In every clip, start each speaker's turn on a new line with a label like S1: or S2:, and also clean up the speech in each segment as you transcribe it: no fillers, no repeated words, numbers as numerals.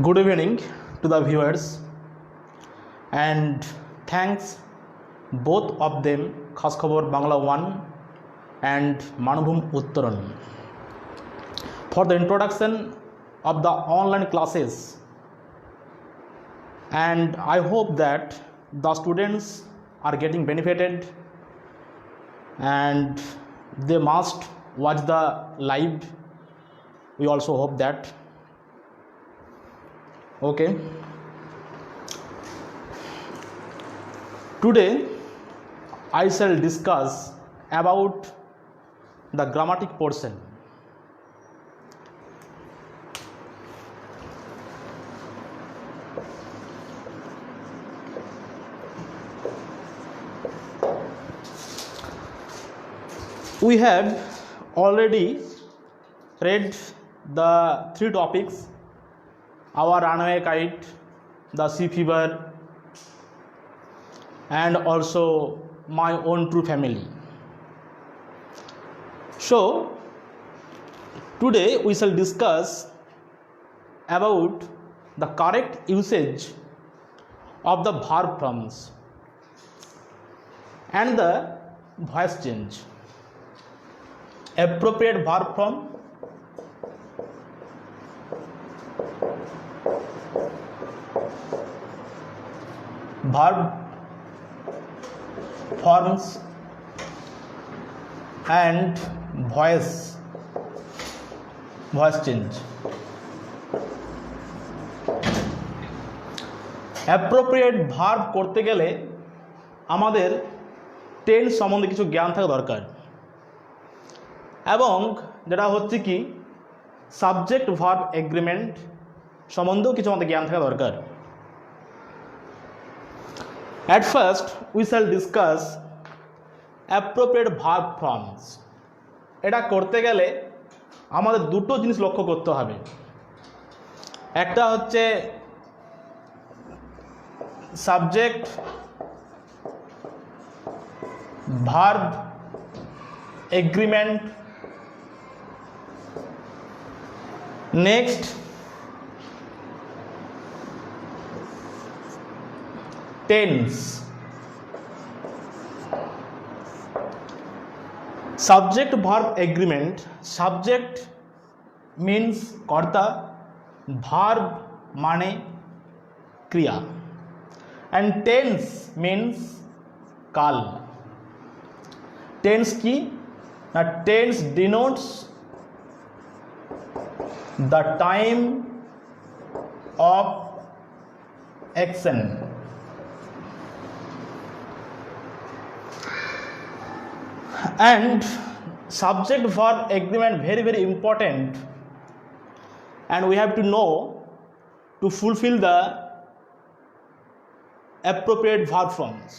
S1: Good evening to the viewers, and thanks both of them Khas Khabor Bangla 1 and Manabhum Uttaran for the introduction of the online classes, and I hope that the students are getting benefited and they must watch the live. We also hope that. Okay, today I shall discuss about the grammatic portion. We have already read the three topics: our runaway kite, the sea fever, and also my own true family. So today we shall discuss about the correct usage of the verb forms and the voice change. Appropriate verb form, verb forms, and voice change. Appropriate verb করতে গেলে আমাদের tense সম্বন্ধে কিছু জ্ঞান থাকা দরকার, এবং যেটা হচ্ছে কি সাবজেক্ট ভার্ব এগ্রিমেন্ট সম্বন্ধেও কিছু আমাদের জ্ঞান থাকা দরকার। At first we shall discuss appropriate verb forms. এটা করতে গেলে আমাদের দুটো জিনিস লক্ষ্য করতে হবে। একটা হচ্ছে subject verb agreement, next tense. Subject verb agreement, subject means কর্তা, ভার্ব মানে ক্রিয়া, অ্যান্ড টেন্স মিন্স কাল। টেন্স কি না, tense denotes the time of action. And subject verb agreement very important, and we have to know to fulfill the appropriate verb forms.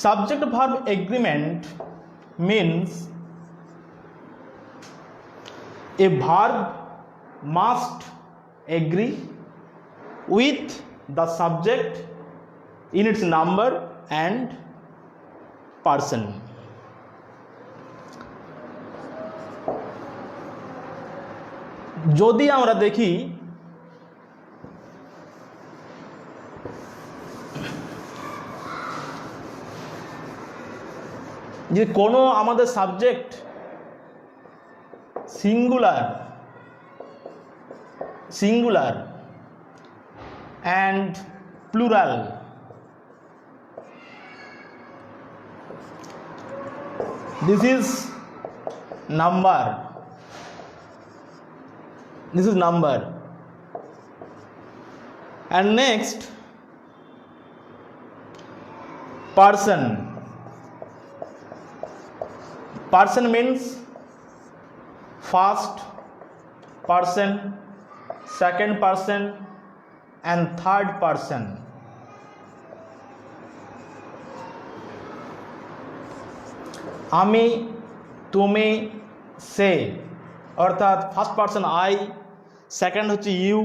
S1: Subject verb agreement means a verb must agree with the subject in its number and person. যদি আমরা দেখি যে কোনো আমাদের subject singular and plural, this is number, and next person means first person, second person, and third person. আমি, তুমি, সে, অর্থাৎ first person I, second হচ্ছে ইউ,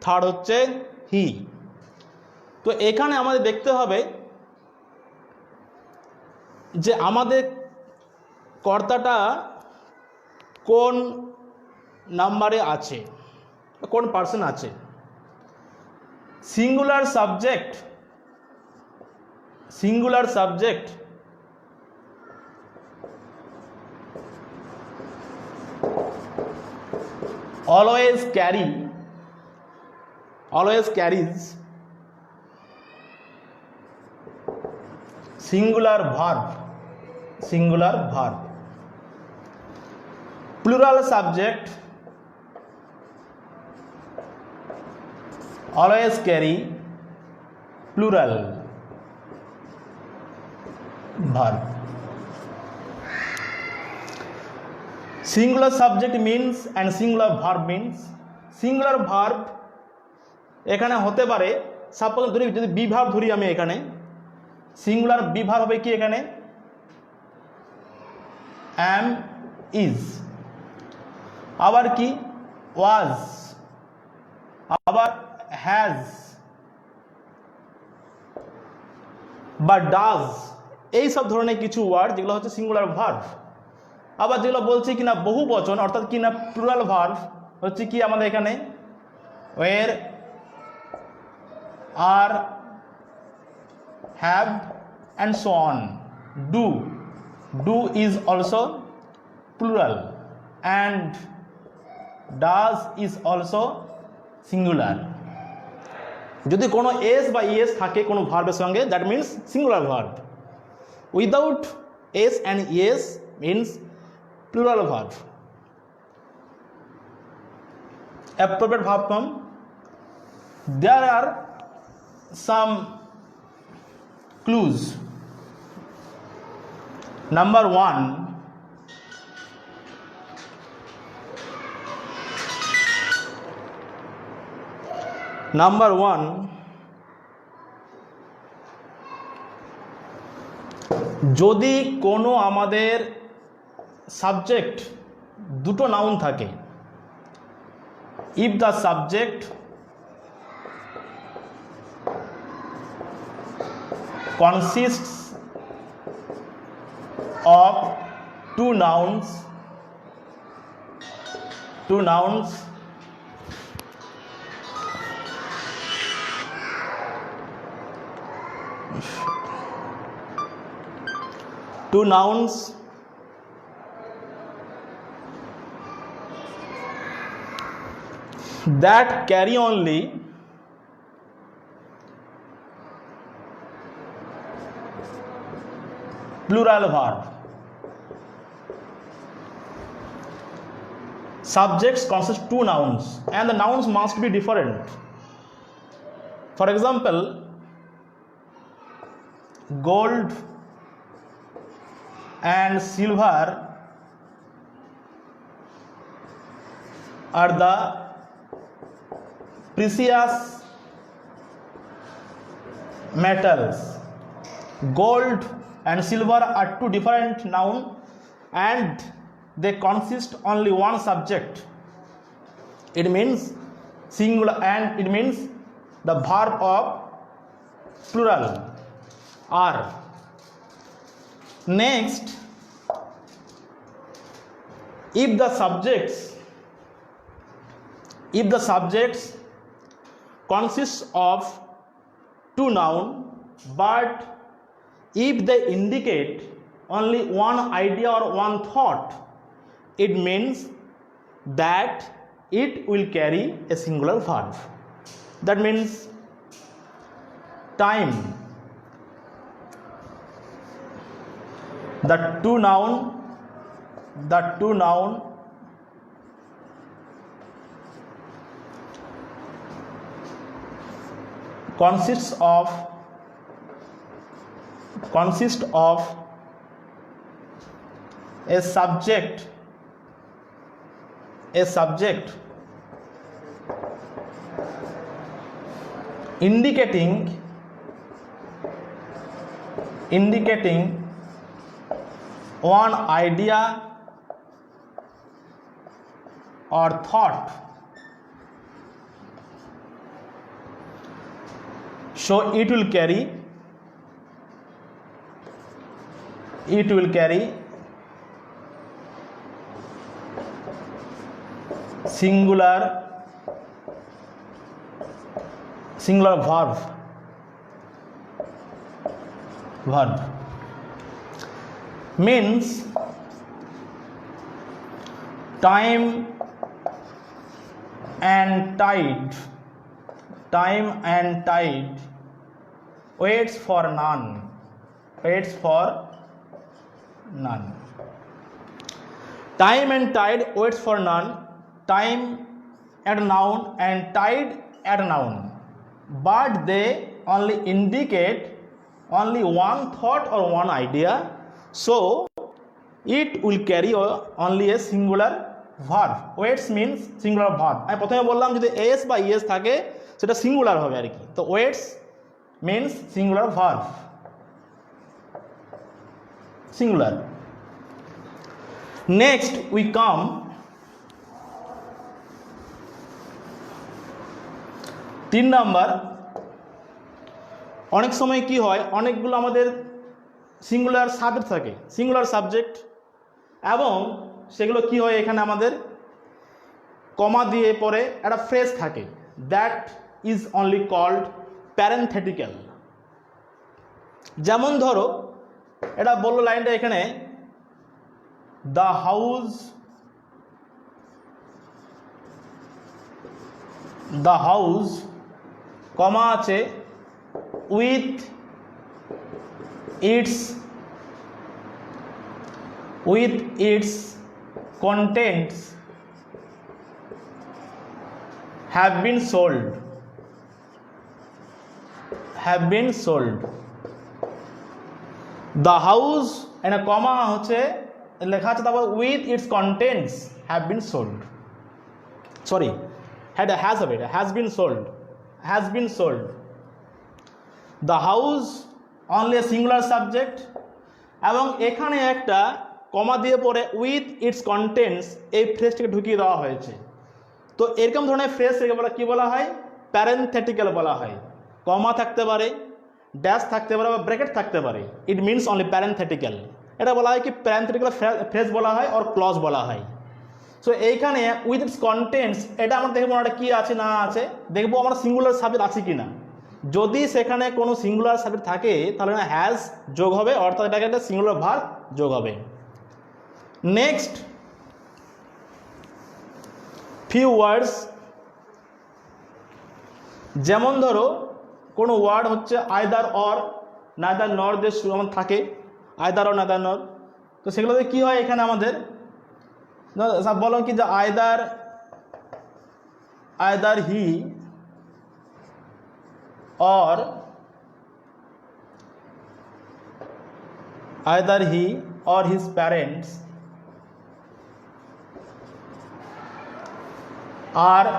S1: থার্ড হচ্ছে হি। তো এখানে আমাদের দেখতে হবে যে আমাদের কর্তাটা কোন নাম্বারে আছে। কোন পার্সন আছে। Singular subject always carries singular verb. Plural subject always carry plural verb. Singular subject means and singular verb means, singular verb এখানে হতে পারে, সাপোজ ধরি যদি বি ভার্ব ধরি আমি, এখানে সিঙ্গুলার বি ভার্ব হবে কি এখানে am, is, আবার কি was, আবার has বা does, এই সব ধরনের কিছু ওয়ার্ড যেগুলো হচ্ছে সিঙ্গুলার ভার্ব। আবার যেগুলো বলছি কিনা বহু বচন অর্থাৎ কিনা প্লুরাল ভার্ব হচ্ছে কি আমাদের এখানে where, are, have and so on. Do is also plural and does is also singular. যদি কোনো এস বা ইএস থাকে কোনো ভার্বের সঙ্গে, that means singular verb. Without S and ES means plural verb. Appropriate verb form. There are some clues. Number one, যদি কোনো আমাদের সাবজেক্ট দুটো নাউন থাকে, if the subject consists of two nouns that carry only plural verb. Subjects consist two nouns and the nouns must be different. For example, gold and silver are the precious metals. Gold and silver are two different nouns and they consist only one subject. It means singular and it means the verb of plural are. Next, if the subjects consists of two nouns but if they indicate only one idea or one thought, it means that it will carry a singular verb. That means time, the two noun consists of a subject indicating one idea or thought, so it will carry singular singular verb means time and tide waits for none. Time and tide waits for none. Time at noun and tide at noun, but they only indicate only one thought or one idea, so it will carry only a singular verb. Waits means singular verb. আমি প্রথমে বললাম যদি S বা ES থাকে সেটা singular হবে আর কি। তো waits means singular verb, singular. Next we come তিন নাম্বার। অনেক সময় কি হয়, অনেকগুলো আমাদের সিঙ্গুলার সাবজেক্ট থাকে, সিঙ্গুলার সাবজেক্ট, এবং সেগুলো কি হয় এখানে আমাদের কমা দিয়ে পরে একটা ফ্রেজ থাকে, দ্যাট ইজ অনলি কল্ড প্যারেনথেটিক্যাল। যেমন ধরো এটা বললো লাইনটা এখানে, দ্য হাউস কমা আছে with its contents have been sold. The house and a comma হচ্ছে লেখা আছে, তারপর with its contents have been sold, sorry has been sold. The house only a singular subject, এবং এখানে একটা কমা দিয়ে পরে উইথ ইটস কন্টেন্টস এই ফ্রেজটাকে ঢুকিয়ে দেওয়া হয়েছে। তো এরকম ধরনের ফ্রেজ থেকে বলা কি বলা হয়, প্যারেনথেটিক্যাল বলা হয়। কমা থাকতে পারে, ড্যাশ থাকতে পারে, বা ব্র্যাকেট থাকতে পারে, ইট মিনস অনলি প্যারেনথেটিক্যাল। এটা বলা হয় কি প্যারেনথেটিক্যাল ফ্রেজ বলা হয় আর ক্লজ বলা হয়। সো এইখানে উইথ ইটস কন্টেন্টস এটা আমরা দেখবো এটা কি আছে না আছে, দেখবো আমরা সিঙ্গুলার সাবজেক্ট আছে কি না। যদি সেখানে কোনো সিঙ্গুলার সাবজেক্ট থাকে তাহলে না হ্যাজ যোগ হবে, অর্থাৎ এটাকে একটা সিঙ্গুলার ভার্ব যোগ হবে। নেক্সট ফিউ ওয়ার্ডস, যেমন ধরো কোনো ওয়ার্ড হচ্ছে আইদার অর, নাইদার নর দিয়ে শুরু আমাদের থাকে, আইদার অর নাইদার নর। তো সেগুলোতে কী হয় এখানে আমাদের বলো কি যে either he or his parents are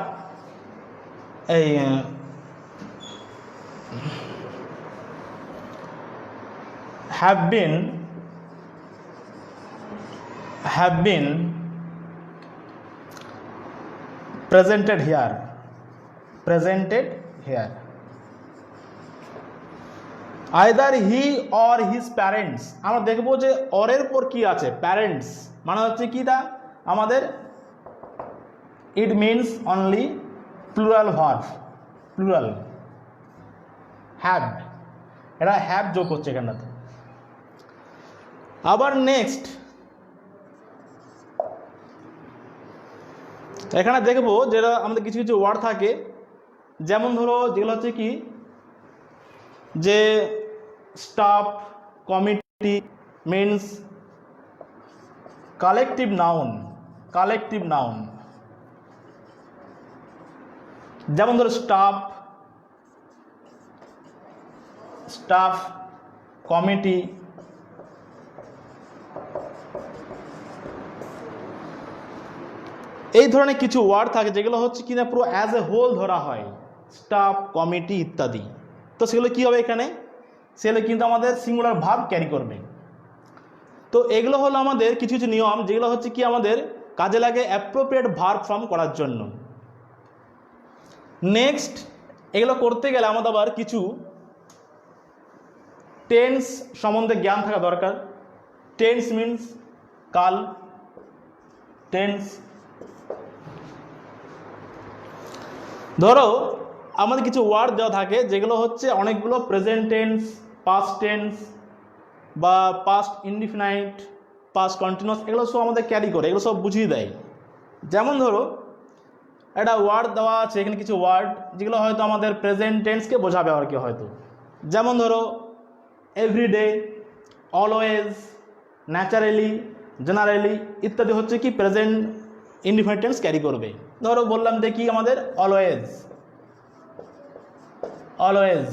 S1: have been presented here. Either he or his parents, আমরা দেখবো যে অরের পর কি আছে, প্যারেন্টস মানে হচ্ছে কি তা আমাদের it means only plural verb, plural have, এটা হ্যাভ যোগ করছে এখানটাতে। আবার নেক্সট এখানে দেখবো যেটা আমাদের কিছু কিছু ওয়ার্ড থাকে, যেমন ধরো যেগুলো হচ্ছে কি যে staff, committee means collective noun, যেমন ধরো স্টাফ, কমিটি। এই ধরনের কিছু ওয়ার্ড থাকে যেগুলো হচ্ছে কিনা পুরো অ্যাজ এ হোল ধরা হয়, স্টাফ, কমিটি ইত্যাদি। তো সেগুলো কী হবে এখানে, সেগুলো কিন্তু আমাদের সিঙ্গুলার ভার্ব ক্যারি করবে। তো এগুলো হলো আমাদের কিছু কিছু নিয়ম যেগুলো হচ্ছে কি আমাদের কাজে লাগে অ্যাপ্রোপ্রিয়েট ভার্ব ফর্ম করার জন্য। নেক্সট এগুলো করতে গেলে আমাদের আবার কিছু টেন্স সম্বন্ধে জ্ঞান থাকা দরকার। টেন্স মিনস কাল, টেন্স। ধরো আমাদের কিছু ওয়ার্ড দেওয়া থাকে যেগুলো হচ্ছে অনেকগুলো প্রেজেন্ট টেন্স, পাস্ট টেন্স বা পাস্ট ইনডিফিনাইট, পাস্ট কন্টিনিউয়াস, এগুলো সব আমাদের ক্যারি করে, এগুলো সব বুঝিয়ে দেয়। যেমন ধরো একটা ওয়ার্ড দেওয়া আছে এখানে, কিছু ওয়ার্ড যেগুলো হয়তো আমাদের প্রেজেন্ট টেন্সকে বোঝাবে আর কি হয়তো। যেমন ধরো এভরিডে, অলওয়েজ, ন্যাচারালি, জেনারেলি ইত্যাদি হচ্ছে কি প্রেজেন্ট ইনডিফিনাইট টেন্স ক্যারি করবে। ধরো বললাম দেখি আমাদের অলওয়েজ, অলওয়েজ,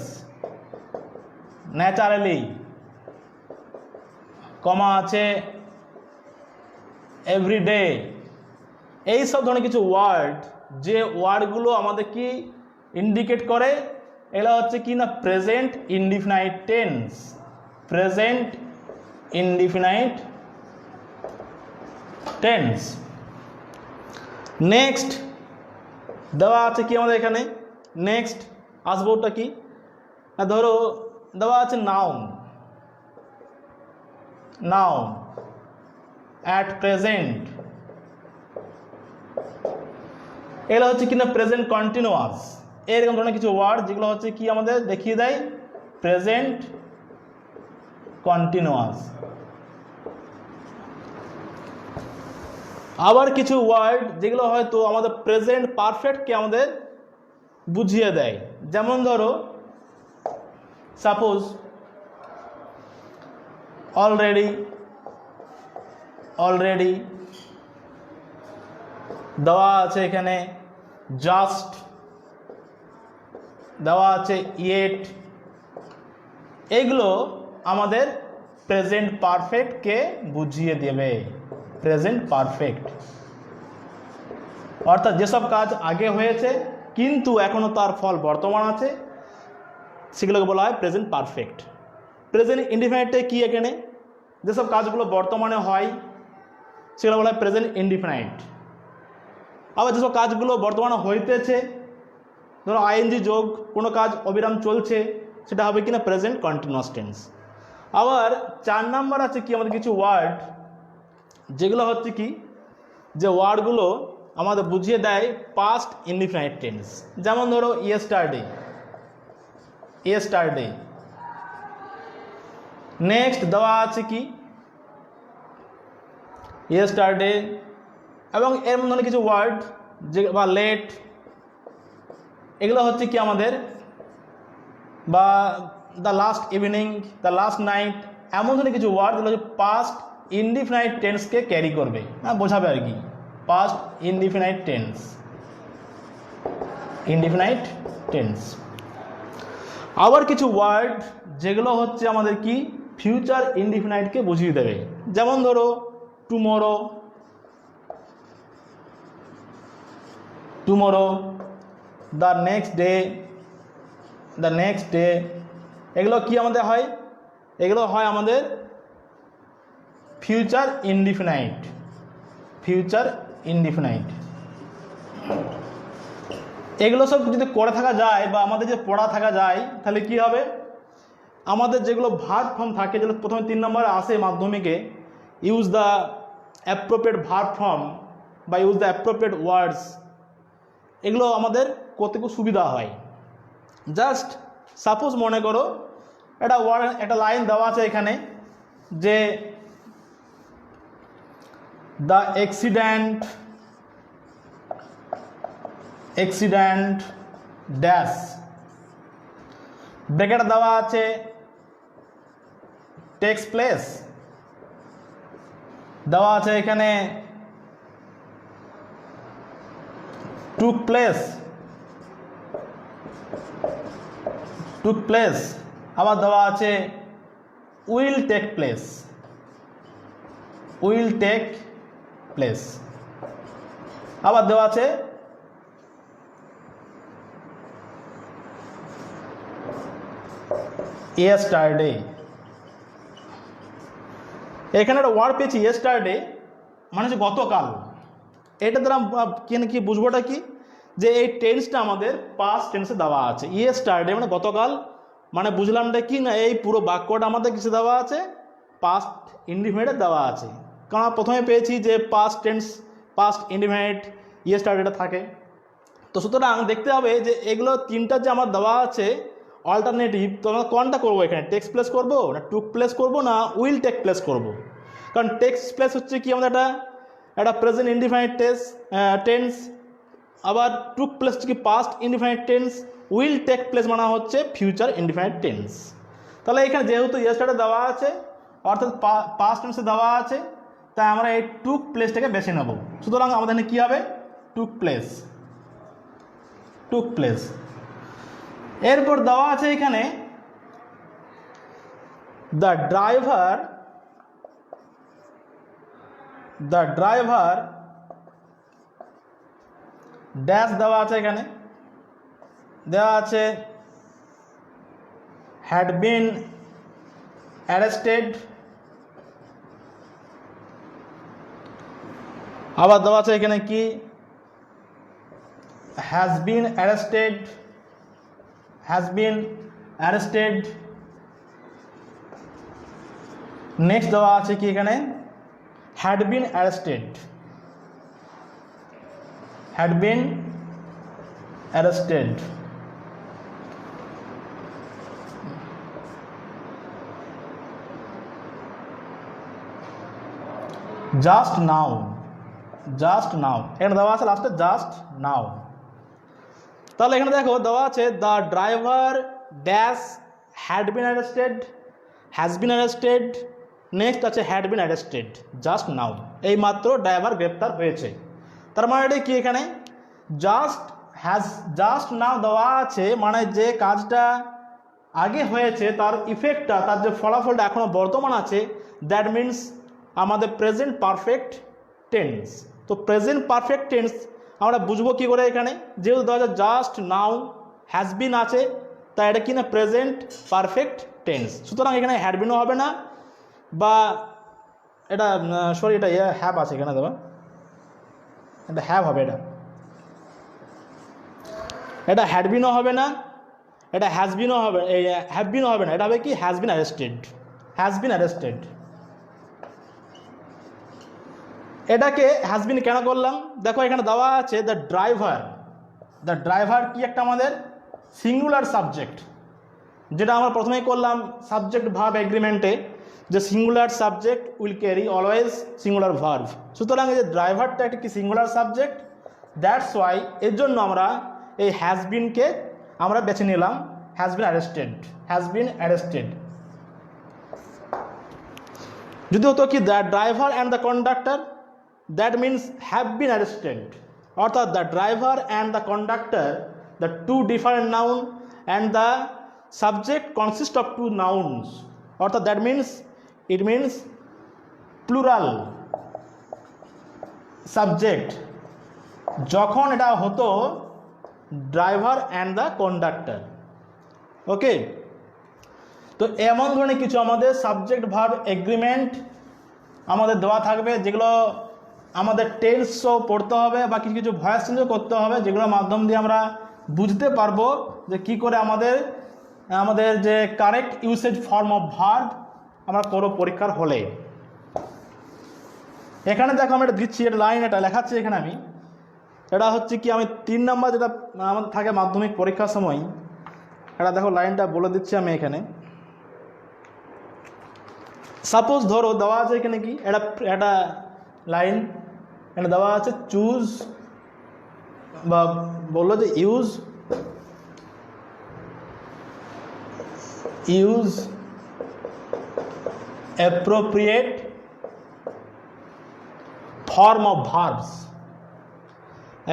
S1: ন্যাচারালি, কমা আছে এভরিডে, এই সব ধরনের কিছু ওয়ার্ড, যে ওয়ার্ডগুলো আমাদের কি ইন্ডিকেট করে, এগুলো হচ্ছে কি না present indefinite tense, present indefinite tense. Next দেওয়া আছে কি আমাদের এখানে, নেক্সট আসবো ওটা কি না, ধরো দেওয়া আছে নাউন, নাউন অ্যাট প্রেজেন্ট, এগুলো হচ্ছে কিনা প্রেজেন্ট কন্টিনিউয়াস, এরকম ধরনের কিছু ওয়ার্ড যেগুলো হচ্ছে কি আমাদের দেখিয়ে দেয় প্রেজেন্ট কন্টিনিউয়াস। আবার কিছু ওয়ার্ড যেগুলো হয়তো আমাদের প্রেজেন্ট পারফেক্টকে আমাদের বুঝিয়ে দেয়। যেমন ধরো সাপোজ অলরেডি, অলরেডি দেওয়া আছে এখানে, জাস্ট দেওয়া আছে, ইয়েট, এগুলো আমাদের প্রেজেন্ট পারফেক্টকে বুঝিয়ে দেবে, প্রেজেন্ট পারফেক্ট, অর্থাৎ যেসব কাজ আগে হয়েছে কিন্তু এখনও তার ফল বর্তমান আছে সেগুলোকে বলা হয় প্রেজেন্ট পারফেক্ট। প্রেজেন্ট ইনডিফিনাইটে কি এখানে, যেসব কাজগুলো বর্তমানে হয় সেগুলো বলা হয় প্রেজেন্ট ইনডিফিনাইট। আবার যেসব কাজগুলো বর্তমানে হইতেছে, ধরো আইএনজি যোগ কোনো কাজ অবিরাম চলছে, সেটা হবে কিনা প্রেজেন্ট কন্টিনিউয়াস টেন্স। আবার 4 নাম্বার আছে কি আমাদের কিছু ওয়ার্ড যেগুলো হচ্ছে কি, যে ওয়ার্ডগুলো আমাদের বুঝিয়ে দেয় পাস্ট ইনডিফিনাইট টেন্স। যেমন ধরো ইয়েস্টারডে, ইয়েস্টারডে। নেক্সট দেওয়া আছে কি ইয়েস্টারডে, এবং এর মধ্যে কিছু ওয়ার্ড যে বা লেট, এগুলো হচ্ছে কি আমাদের, বা the last evening, the last night, এমন ধরনের কিছু ওয়ার্ড যেগুলো হচ্ছে পাস্ট ইনডিফিনাইট টেন্সকে ক্যারি করবে, হ্যাঁ বোঝাবে আর কি, past indefinite tense, indefinite tense. আবার কিছু ওয়ার্ড যেগুলো হচ্ছে আমাদের কি ফিউচার ইনডিফিনাইটকে বুঝিয়ে দেবে। যেমন ধরো tomorrow, tomorrow, the next day, the next day, এগুলো কি আমাদের হয়, এগুলো হয় আমাদের ফিউচার ইনডিফিনাইট, ফিউচার ইনডিফিনাইট। এগুলো সব যদি করে থাকা যায় বা আমাদের যে পড়া থাকা যায় তাহলে কি হবে, আমাদের যেগুলো ভার্ব ফর্ম থাকে, যেগুলো প্রথমে 3 নম্বরে আসে মাধ্যমিকে, use the appropriate verb form বা ইউজ দ্য অ্যাপ্রোপ্রিয়েট ওয়ার্ডস, এগুলো আমাদের করতে খুব সুবিধা হয়। জাস্ট সাপোজ মনে করো একটা ওয়ার্ড, একটা লাইন দেওয়া আছে এখানে যে the accident, accident dash, bracket দেওয়া আছে টেক্স প্লেস, দেওয়া আছে এখানে টুক প্লেস, টুক প্লেস, আবার দেওয়া আছে will take place, will take place, আবার দেওয়া আছে ইয়েস্টারডে। এখানে একটা ওয়ার্ড পেয়েছি ইয়েস্টারডে, মানে হচ্ছে গতকাল। এটা দ্বারা কি বুঝবোটা কি, যে এই টেন্সটা আমাদের পাস্ট টেন্সে দেওয়া আছে। ইয়েস্টারডে মানে গতকাল, মানে বুঝলামটা কি না, এই পুরো বাক্যটা আমাদের কিছু দেওয়া আছে পাস্ট ইনডিফিনাইটে দেওয়া আছে। কারণ প্রথমে পেয়েছি যে পাস্ট টেন্স, পাস্ট ইনডিফিনাইট ইয়েস্টারডেটা থাকে, তো সুতরাং দেখতে হবে যে এগুলো তিনটা যে আমার দেওয়া আছে অল্টারনেটিভ, তো আমরা কোনটা করবো এখানে, টেক্স প্লেস করবো না টুক প্লেস করবো না উইল টেক প্লেস করবো? কারণ টেক্স প্লেস হচ্ছে কি আমাদের একটা প্রেজেন্ট ইনডিফাইনাইট টেন্স, আবার টুক প্লেস হচ্ছে কি past indefinite tense, will take place মানে হচ্ছে ফিউচার ইনডিফাইনাইট টেন্স। তাহলে এখানে যেহেতু ইয়েস্টারডে দেওয়া আছে অর্থাৎ পাস্ট টেন্সে দেওয়া আছে, তাই আমরা এই টুক প্লেসটাকে বেছে নেব। সুতরাং আমাদের এখানে কী হবে, টুক প্লেস, টুক প্লেস। এরপর দেওয়া আছে এখানে দ্য ড্রাইভার ড্যাশ দেওয়া আছে, এখানে দেওয়া আছে হ্যাড বিন অ্যারেস্টেড, আবার দেওয়া আছে এখানে কি হ্যাজ বিন অ্যারেস্টেড। নেক্সট দেওয়া আছে কি এখানে হ্যাড বিন অ্যারেস্টেড, জাস্ট নাও এখানে দেওয়া আছে লাস্টে জাস্ট নাও। তাহলে এখানে দেখো দেওয়া আছে the driver dash had been arrested, has been arrested, next আছে had been arrested, just now, এই মাত্র ড্রাইভার গ্রেপ্তার হয়েছে। তার মানে এটা কি এখানে জাস্ট নাও দেওয়া আছে, মানে যে কাজটা আগে হয়েছে তার ইফেক্টটা, তার যে ফলাফলটা এখনও বর্তমান আছে, দ্যাট মিনস আমাদের প্রেজেন্ট পারফেক্ট টেন্স। তো প্রেজেন্ট পারফেক্ট টেন্স আমরা বুঝবো কী করে, এখানে যেহেতু দেওয়া যায় জাস্ট নাও হ্যাজ বিন আছে, তাই এটা কি না প্রেজেন্ট পারফেক্ট টেন্স। সুতরাং এখানে হ্যাড বিনও হবে না, বা এটা সরি এটা হ্যাভ আছে এখানে দেওয়া, এটা হ্যাভ হবে, এটা হ্যাড বিনও হবে না, এটা হ্যাজ বিনও হবে, হ্যাভ বিনও হবে না, এটা হবে কি হ্যাজ বিন অ্যারেস্টেড। এটাকে হ্যাজ বিন কেন করলাম, দেখো এখানে দেওয়া আছে দ্য ড্রাইভার কি একটা আমাদের সিঙ্গুলার সাবজেক্ট, যেটা আমরা প্রথমেই করলাম সাবজেক্ট ভার্ব এগ্রিমেন্টে, যে singular subject will carry always singular verb. সুতরাং এই যে ড্রাইভারটা একটা কি সিঙ্গুলার সাবজেক্ট, দ্যাটস ওয়াই এর জন্য আমরা এই হ্যাজ বিনকে আমরা বেছে নিলাম, হ্যাজ বিন অ্যারেস্টেড। যদি হতো কি the driver and the conductor, that means have been arrested, অর্থাৎ the driver and the conductor, the two different noun and the subject consist of two nouns, অর্থাৎ that means it means plural subject, যখন এটা হতো driver and the conductor. Okay, তো এমন ধরনের কিছু আমাদের সাবজেক্ট ভার্ব এগ্রিমেন্ট আমাদের দেওয়া থাকবে, যেগুলো আমাদের টেন্সও পড়তে হবে বা কিছু কিছু ভয়েস চেঞ্জও করতে হবে, যেগুলোর মাধ্যম দিয়ে আমরা বুঝতে পারবো যে কি করে আমাদের যে correct usage form of verb আমরা করব পরীক্ষার হলে। এখানে দেখো আমি এটা দিচ্ছি, এটা লাইন এটা লেখাচ্ছি এখানে আমি, এটা হচ্ছে কি আমি 3 নম্বর যেটা আমাদের থাকে মাধ্যমিক পরীক্ষার সময়, এটা দেখো লাইনটা বলে দিচ্ছি আমি এখানে। সাপোজ ধরো দেওয়া আছে এখানে কি একটা লাইন, এটা দেওয়া আছে চুজ, বা বললো যে use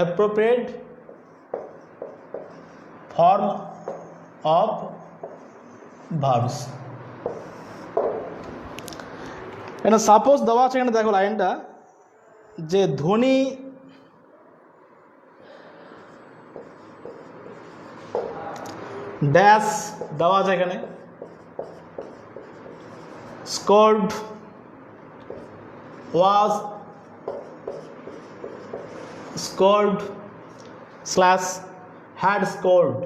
S1: appropriate form of verbs, এখানে সাপোজ দেওয়া আছে, এখানে দেখো লাইনটা যে ধ্বনি ড্যাশ দেওয়া আছে এখানে, scored, was scored, slash had scored,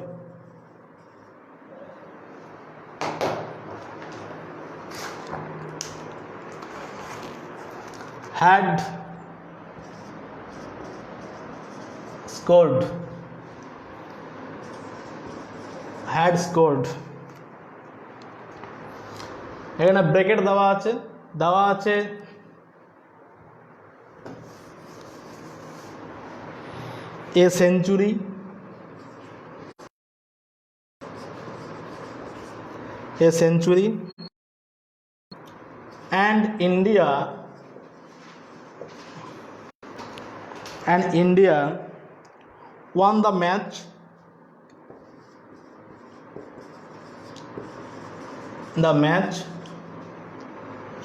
S1: had scored, had scored. এখানে ব্র্যাকেট দেওয়া আছে a century, and India won the match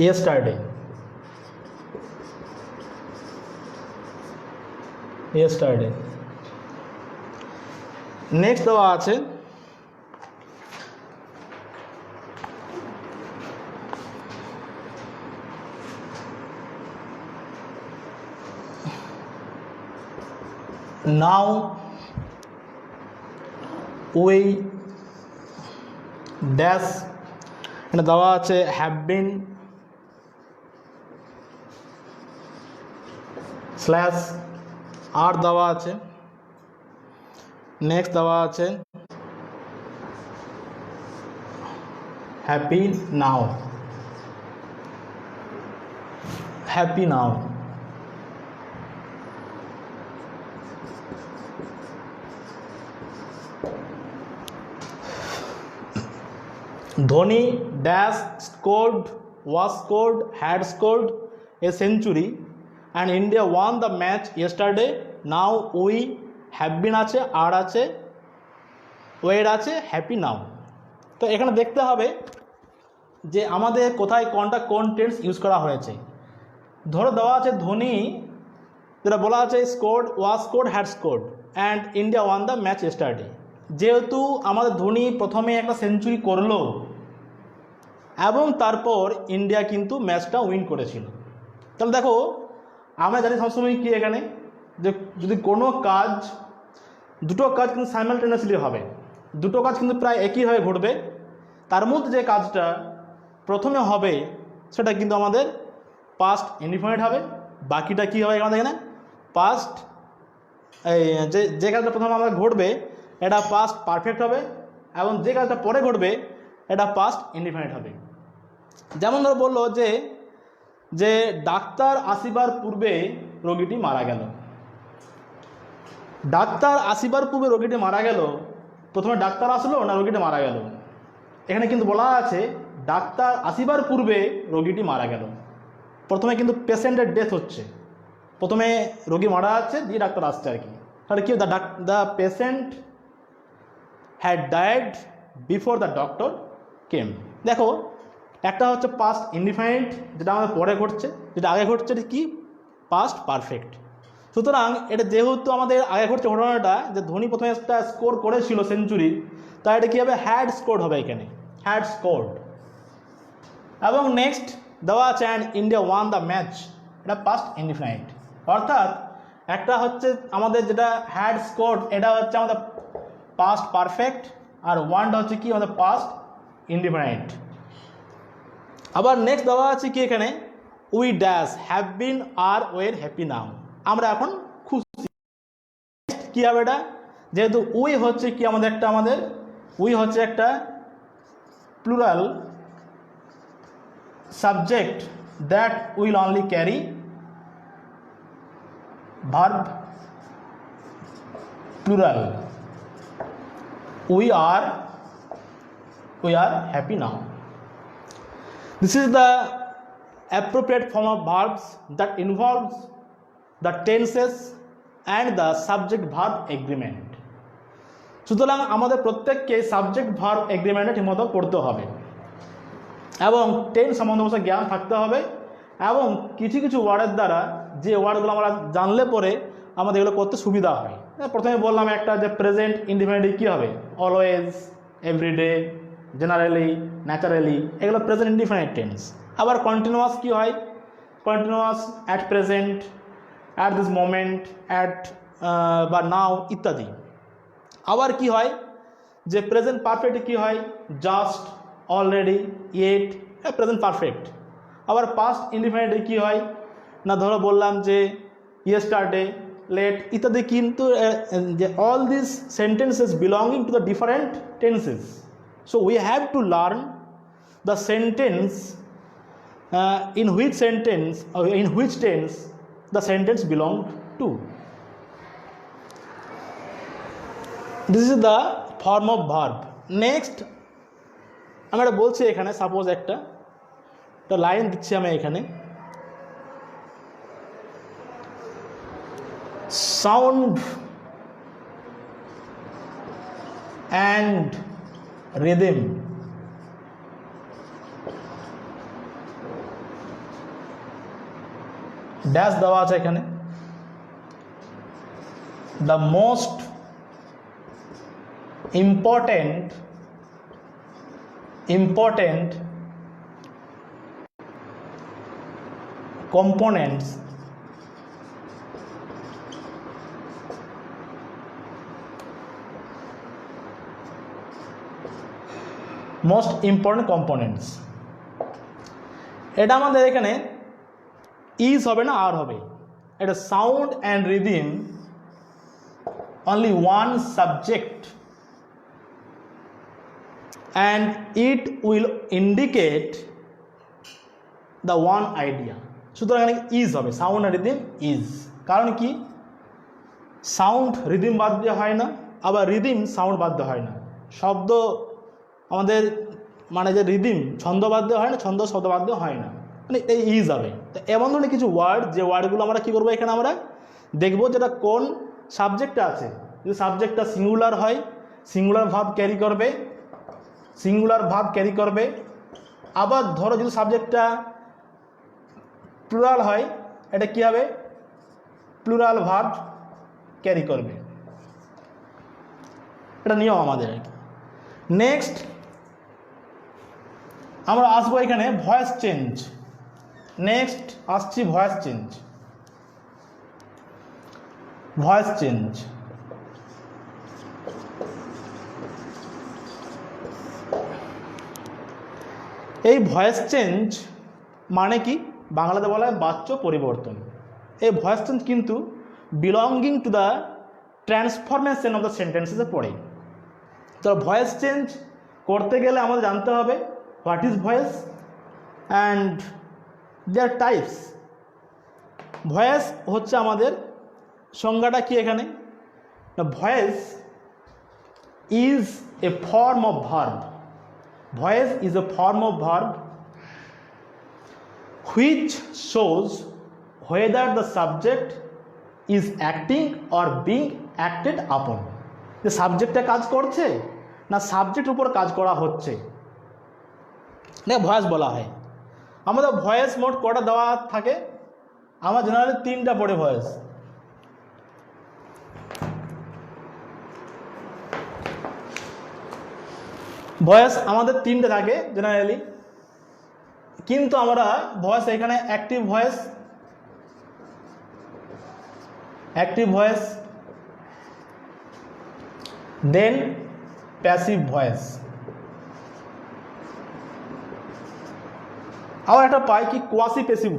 S1: yesterday. Next দেওয়া আছে now we dash, এটা দেওয়া আছে have been স্ল্যাশ আর দেওয়া আছে। নেক্সট দেওয়া আছে happy now. Dhoni dash scored, was scored, had scored a century and India one the match yesterday. Now we have been আছে, আর আছে, ওয়ের আছে, হ্যাপি নাও। তো এখানে দেখতে হবে যে আমাদের কোথায় কোন টেন্স ইউজ করা হয়েছে। ধরো দেওয়া আছে ধোনি, যেটা বলা আছে scored, was scored, had scored and India one the match yesterday. যেহেতু আমাদের ধোনি প্রথমে একটা সেঞ্চুরি করলো এবং তারপর ইন্ডিয়া কিন্তু ম্যাচটা উইন করেছিল। তাহলে দেখো আমরা জানি সবসময় কি এখানে যে যদি কোনো কাজ, দুটো কাজ কিন্তু সাইমালটেনিয়াসলি হবে, দুটো কাজ কিন্তু প্রায় একইভাবে ঘটবে, তার মধ্যে যে কাজটা প্রথমে হবে সেটা কিন্তু আমাদের পাস্ট ইনডিফিনিট হবে, বাকিটা কী হবে আমাদের এখানে পাস্ট, এই যে কাজটা প্রথমে আমাদের ঘটবে এটা পাস্ট পারফেক্ট হবে এবং যে কাজটা পরে ঘটবে এটা পাস্ট ইনডিফিনিট হবে। যেমন ধরো বললো যে ডাক্তার আসিবার পূর্বে রোগীটি মারা গেল। ডাক্তার আসিবার পূর্বে রোগীটি মারা গেল, প্রথমে ডাক্তার আসলো না রোগীটি মারা গেল? এখানে কিন্তু বলা আছে ডাক্তার আসিবার পূর্বে রোগীটি মারা গেল। প্রথমে কিন্তু পেশেন্টের ডেথ হচ্ছে, প্রথমে রোগী মারা যাচ্ছে দিয়ে ডাক্তার আসছে আর কি। তাহলে কি the patient had died before the doctor came. দেখো একটা হচ্ছে পাস্ট ইনডিফিনিট, যেটা আমাদের পরে ঘটছে, যেটা আগে ঘটছে এটা কি পাস্ট পারফেক্ট। সুতরাং এটা যেহেতু আমাদের আগে ঘটছে ঘটনাটা যে ধোনি প্রথমে একটা স্কোর করেছিল সেঞ্চুরি, তাই এটা কী হবে হ্যাড স্কোর্ড হবে এখানে, হ্যাড স্কোর্ড। এবং নেক্সট দেওয়া আছে and India one the match, এটা পাস্ট ইনডিফিনিট। অর্থাৎ একটা হচ্ছে আমাদের যেটা হ্যাড স্কোর্ড এটা হচ্ছে আমাদের পাস্ট পারফেক্ট, আর ওয়ানটা হচ্ছে কি আমাদের পাস্ট ইনডিফিনিট। আবার নেক্সট দেওয়া আছে কি এখানে we dash have been are were happy now, আমরা এখন খুশি। কী হবে এটা, যেহেতু উই হচ্ছে কি আমাদের উই হচ্ছে একটা plural subject that will only carry verb plural. we are happy now. This is the appropriate form of verbs that involves the tenses and the subject verb agreement. সুতরাং আমাদের প্রত্যেককে সাবজেক্ট ভার্ব এগ্রিমেন্টে ঠিকমতো পড়তে হবে এবং tense সম্বন্ধে জ্ঞান থাকতে হবে এবং কিছু কিছু ওয়ার্ডের দ্বারা যে ওয়ার্ডগুলো আমরা জানলে পরে আমাদের এগুলো করতে সুবিধা হয়। প্রথমে বললাম একটা যে প্রেজেন্ট ইনডিফিনিট কী হবে অলওয়েজ, এভরিডে, জেনারেলি, ন্যাচারালি, এগুলো প্রেজেন্ট ইনডিফিনিট টেন্স। আবার কন্টিনিউয়াস কী হয় continuous, at present, at this moment, at বা নাও ইত্যাদি। আবার কি হয় যে প্রেজেন্ট পারফেক্টে কী হয় just, already, yet, present perfect. আবার পাস্ট ইনডিফিনিটে কী হয় না ধরো বললাম যে ইয়েস্টারডে, let ইত্যাদি কিন্তু যে all these sentences belonging to the different tenses. So we have to learn the sentence in which tense the sentence belonged to. This is the form of verb. Next আমি একটা বলছি এখানে, suppose একটা line দিচ্ছি আমি এখানে, sound and rhythm dash দেওয়া আছে এখানে, the most important components এটা আমাদের এখানে ইজ হবে না, আর হবে। এটা sound and rhythm only one subject and it will indicate the one idea. সুতরাং এখানে ইজ হবে, সাউন্ড আর রিদিম ইজ। কারণ কি, সাউন্ড রিদিম বাদ দিয়ে হয় না, আবার রিদিম সাউন্ড বাদ দিয়ে হয় না। শব্দ আমাদের মানে যে রিদিম ছন্দ বাদ দিয়ে হয় না, ছন্দ শব্দ বাদ দিয়ে হয় না, মানে এই ইজ হবে। তো এমন ধরনের কিছু ওয়ার্ড, যে ওয়ার্ডগুলো আমরা কী করবো এখানে আমরা দেখব যেটা কোন সাবজেক্টে আছে। যদি সাবজেক্টটা সিঙ্গুলার হয়, সিঙ্গুলার ভার্ব ক্যারি করবে, আবার ধরো যদি সাবজেক্টটা প্লুরাল হয়, এটা কী হবে, প্লুরাল ভার্ব ক্যারি করবে। এটা নিয়ম আমাদের। নেক্সট আমরা আসবো এখানে ভয়েস চেঞ্জ। নেক্সট আসছি ভয়েস চেঞ্জ। এই ভয়েস চেঞ্জ মানে কি, বাংলাতে বলা হয় বাচ্য পরিবর্তন। এই ভয়েস চেঞ্জ কিন্তু belonging to the transformation of the সেন্টেন্সেসে পড়ে। তো ভয়েস চেঞ্জ করতে গেলে আমাদের জানতে হবে what is voice and their types. Voice হচ্ছে আমাদের সংজ্ঞাটা কি এখানে, voice is a form of verb. Voice is a form of verb which shows whether the subject is acting or being acted upon. যে সাবজেক্টে কাজ করছে না সাবজেক্ট উপর কাজ করা হচ্ছে, না ভয়েস বলা হয়। আমাদের ভয়েস মোট কটা দেওয়া থাকে, আমার জেনারেলি 3টা পড়ে ভয়েস। ভয়েস আমাদের 3টে থাকে জেনারেলি, কিন্তু আমরা ভয়েস এখানে অ্যাক্টিভ ভয়েস, দেন প্যাসিভ ভয়েস, আবার একটা পাই কি কোয়াসি প্যাসিভ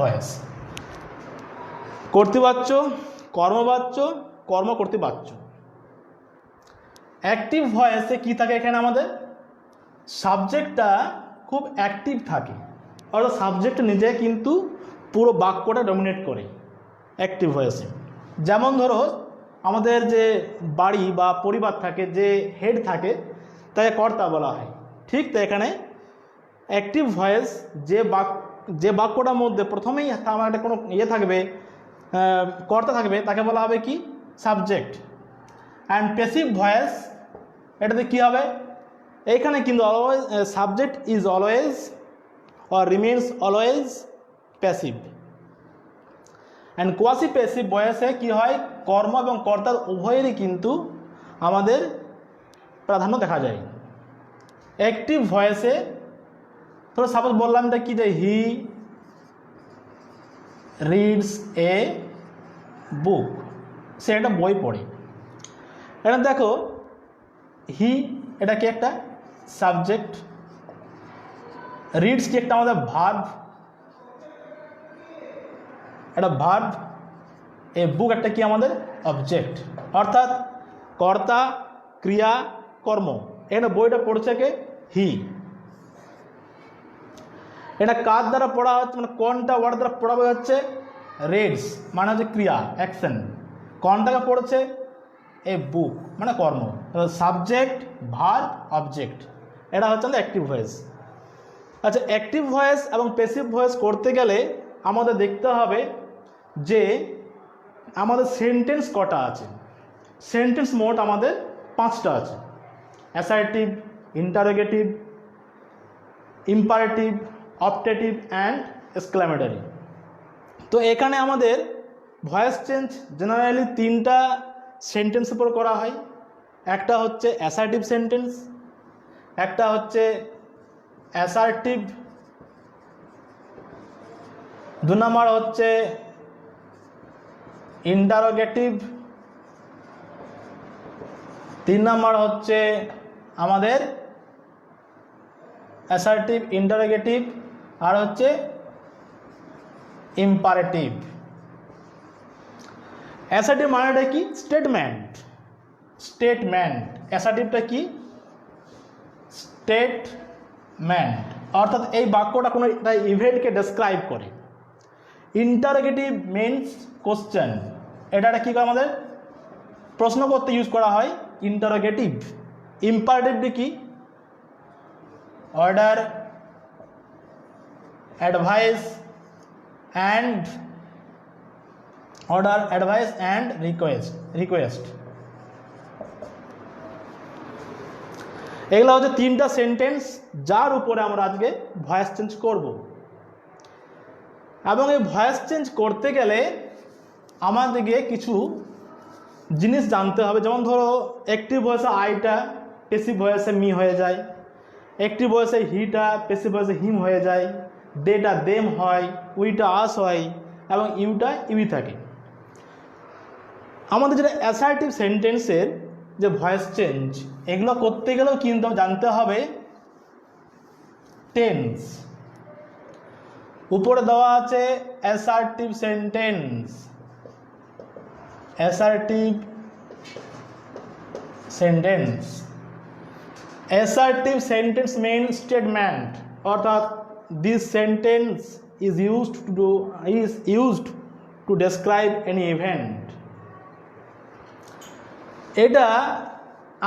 S1: ভয়েস। কর্তৃবাচ্য, কর্মবাচ্য, কর্মকর্তৃবাচ্য। অ্যাক্টিভ ভয়েসে কি থাকে এখানে আমাদের, সাবজেক্টটা খুব অ্যাক্টিভ থাকে, অর্থাৎ সাবজেক্ট নিজে কিন্তু পুরো বাক্যটা ডমিনেট করে অ্যাক্টিভ ভয়েসে। যেমন ধরো আমাদের যে বাড়ি বা পরিবার থাকে, যে হেড থাকে তাকে কর্তা বলা হয়, ঠিক তো এখানে অ্যাক্টিভ ভয়েস যে বাক্যটার মধ্যে প্রথমেই আমার একটা কোনো থাকবে, কর্তা থাকবে, তাকে বলা হবে কি সাবজেক্ট। অ্যান্ড প্যাসিভ ভয়েস এটাতে কি হবে, এইখানে কিন্তু always subject is always or remains always passive. And quasi passive ভয়েসে কি হয়, কর্ম এবং কর্তার উভয়েরই কিন্তু আমাদের প্রাধান্য দেখা যায়। অ্যাক্টিভ ভয়েসে ধরো সাপোজ বললাম এটা কি, যে হি রিডস এ বুক, সে একটা বই পড়ে। এটা দেখো হি এটা কি একটা সাবজেক্ট, রিডস কি একটা আমাদের ভার্ব, একটা ভার্ব। এ বুক একটা কি আমাদের অবজেক্ট, অর্থাৎ কর্তা ক্রিয়া কর্ম। এখানে বইটা পড়ছে কে? হি। এটা কার দ্বারা পড়া হচ্ছে, মানে কোনটা ওয়ার্ড দ্বারা পড়া হচ্ছে? রিডস মানে হচ্ছে ক্রিয়া, অ্যাকশন। কোনটাকে পড়ছে? এ বুক মানে কর্ম। সাবজেক্ট ভার্ব অবজেক্ট, এটা হচ্ছে আমাদের অ্যাক্টিভ ভয়েস। আচ্ছা, অ্যাক্টিভ ভয়েস এবং প্যাসিভ ভয়েস করতে গেলে আমাদের দেখতে হবে যে আমাদের সেন্টেন্স কটা আছে। সেন্টেন্স মোট আমাদের 5টা আছে, assertive, interrogative, imperative, optative and exclamatory. তো এখানে আমাদের ভয়েস চেঞ্জ জেনারেলি 3টা সেন্টেন্সের উপর করা হয়। একটা হচ্ছে অ্যাসার্টিভ সেন্টেন্স, একটা হচ্ছে অ্যাসার্টিভ, 2 নম্বর হচ্ছে ইন্টারোগেটিভ, 3 নম্বর হচ্ছে আমাদের অ্যাসার্টিভ, ইন্টারোগেটিভ আর হচ্ছে ইম্পারেটিভ। অ্যাসার্টিভ মানেটা কি? স্টেটমেন্ট। স্টেটমেন্ট। অ্যাসার্টিভটা কি? স্টেটমেন্ট, অর্থাৎ এই বাক্যটা কোনো একটা ইভেন্টকে ডেসক্রাইব করে। ইন্টারোগেটিভ মিনস কোশ্চেন, এটা কি করে আমাদের প্রশ্ন করতে ইউজ করা হয়, ইন্টারোগেটিভ। ইম্পারেটিভটি কি? Order, advice and request. এগুলো হচ্ছে 3টা সেন্টেন্স যার উপরে আমরা আজকে ভয়েস চেঞ্জ করব। এবং এই ভয়েস চেঞ্জ করতে গেলে আমাদেরকে কিছু জিনিস জানতে হবে। যেমন ধরো, অ্যাক্টিভ ভয়েসে আইটা প্যাসিভ ভয়েসে মি হয়ে যায়, অ্যাক্টিভ ভয়েসে হিটা প্যাসিভ ভয়েসে হিম হয়ে যায়, দেটা দেম হয়, উইটা আস হয় এবং ইউটা ইউই থাকে। আমাদের যেটা অ্যাসার্টিভ সেন্টেন্সের যে ভয়েস চেঞ্জ, এগুলো করতে গেলেও কিন্তু জানতে হবে টেন্স। উপরে দেওয়া আছে assertive sentence. Assertive sentence, assertive sentence means statement, অর্থাৎ this sentence is used to describe any event. এটা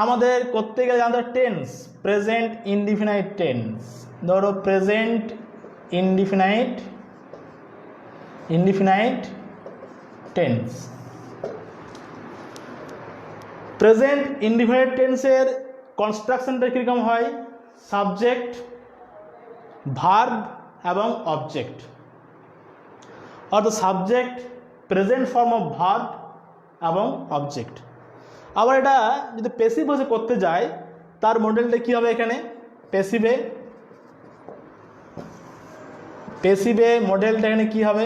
S1: আমাদের করতে গেলে আমাদের টেন্স, প্রেজেন্ট ইনডিফিনাইট টেন্স। ধরো present indefinite tense. Present indefinite টেন্সের কনস্ট্রাকশনটা কীরকম হয়? সাবজেক্ট, ভার্ব এবং অবজেক্ট, অর্থাৎ subject, present form of verb এবং অবজেক্ট। আবার এটা যদি প্যাসিভ ভয়েসে করতে যায়, তার মডেলটা কী হবে? এখানে প্যাসিভে মডেলটা এখানে কী হবে?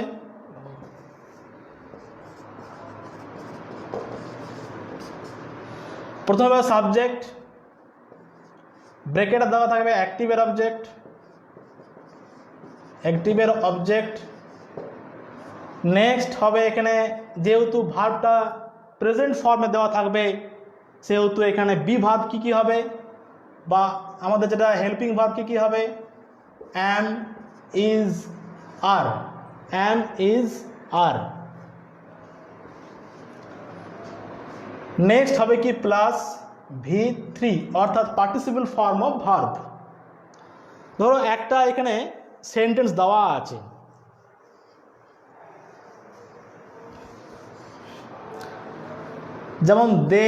S1: প্রথমে সাবজেক্ট, ব্র্যাকেটে দেওয়া থাকবে অ্যাক্টিভের অবজেক্ট। নেক্সট হবে এখানে, যেহেতু ভার্বটা প্রেজেন্ট ফর্মে দেওয়া থাকবে সেহেতু এখানে বি ভার্ব কী হবে, বা আমাদের যেটা হেল্পিং ভার্ব কী হবে? Am, is, are. Am, is, are. Next হবে কি? প্লাস V3, অর্থাৎ পার্টিসিপল ফর্ম অফ ভার্ব। ধরো একটা এখানে সেন্টেন্স দেওয়া আছে, যেমন দে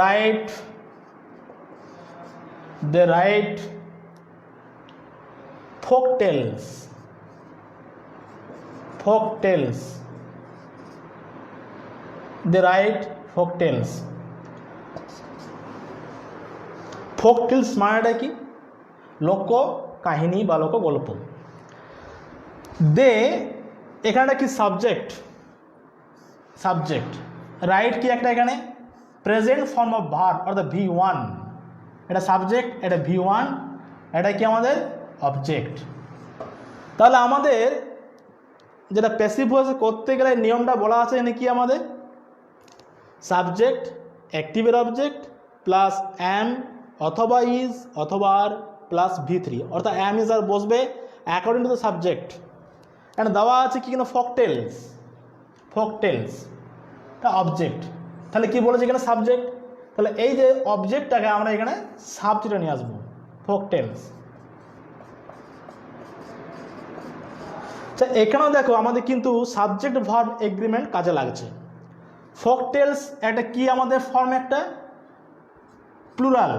S1: right folk tales. They write folk tales. folk tales মানেটা কি? লোক কাহিনী বা লোক গল্প। দে এখানে কি? সাবজেক্ট। রাইট কি একটা এখানে প্রেজেন্ট ফর্ম অফ ভার্ব অর্থাৎ V1, এটা সাবজেক্ট, এটা V1, এটা কি আমাদের অবজেক্ট। তাহলে আমাদের যেটা প্যাসিভ ভয়েসে করতে গেলে নিয়মটা বলা আছে এখানে কি আমাদের সাবজেক্ট অ্যাক্টিভের অবজেক্ট প্লাস অ্যাম অথবা ইজ অথবা আর প্লাস V3, অর্থাৎ অ্যাম ইজ আর বসবে অ্যাকর্ডিং টু দ্য সাবজেক্ট। এখানে দেওয়া আছে কি কিনা ফকটেলস, ফকটেলস এটা অবজেক্ট, তাহলে কি বলেছে এখানে সাবজেক্ট, তাহলে এই যে অবজেক্টটাকে আমরা এখানে সাবজেক্টে নিয়ে আসবো ফকটেলস। এখানেও দেখো আমাদের কিন্তু সাবজেক্ট ভার্ব এগ্রিমেন্ট কাজে লাগছে। ফকটেলস একটা কি আমাদের ফর্ম, একটা প্লুরাল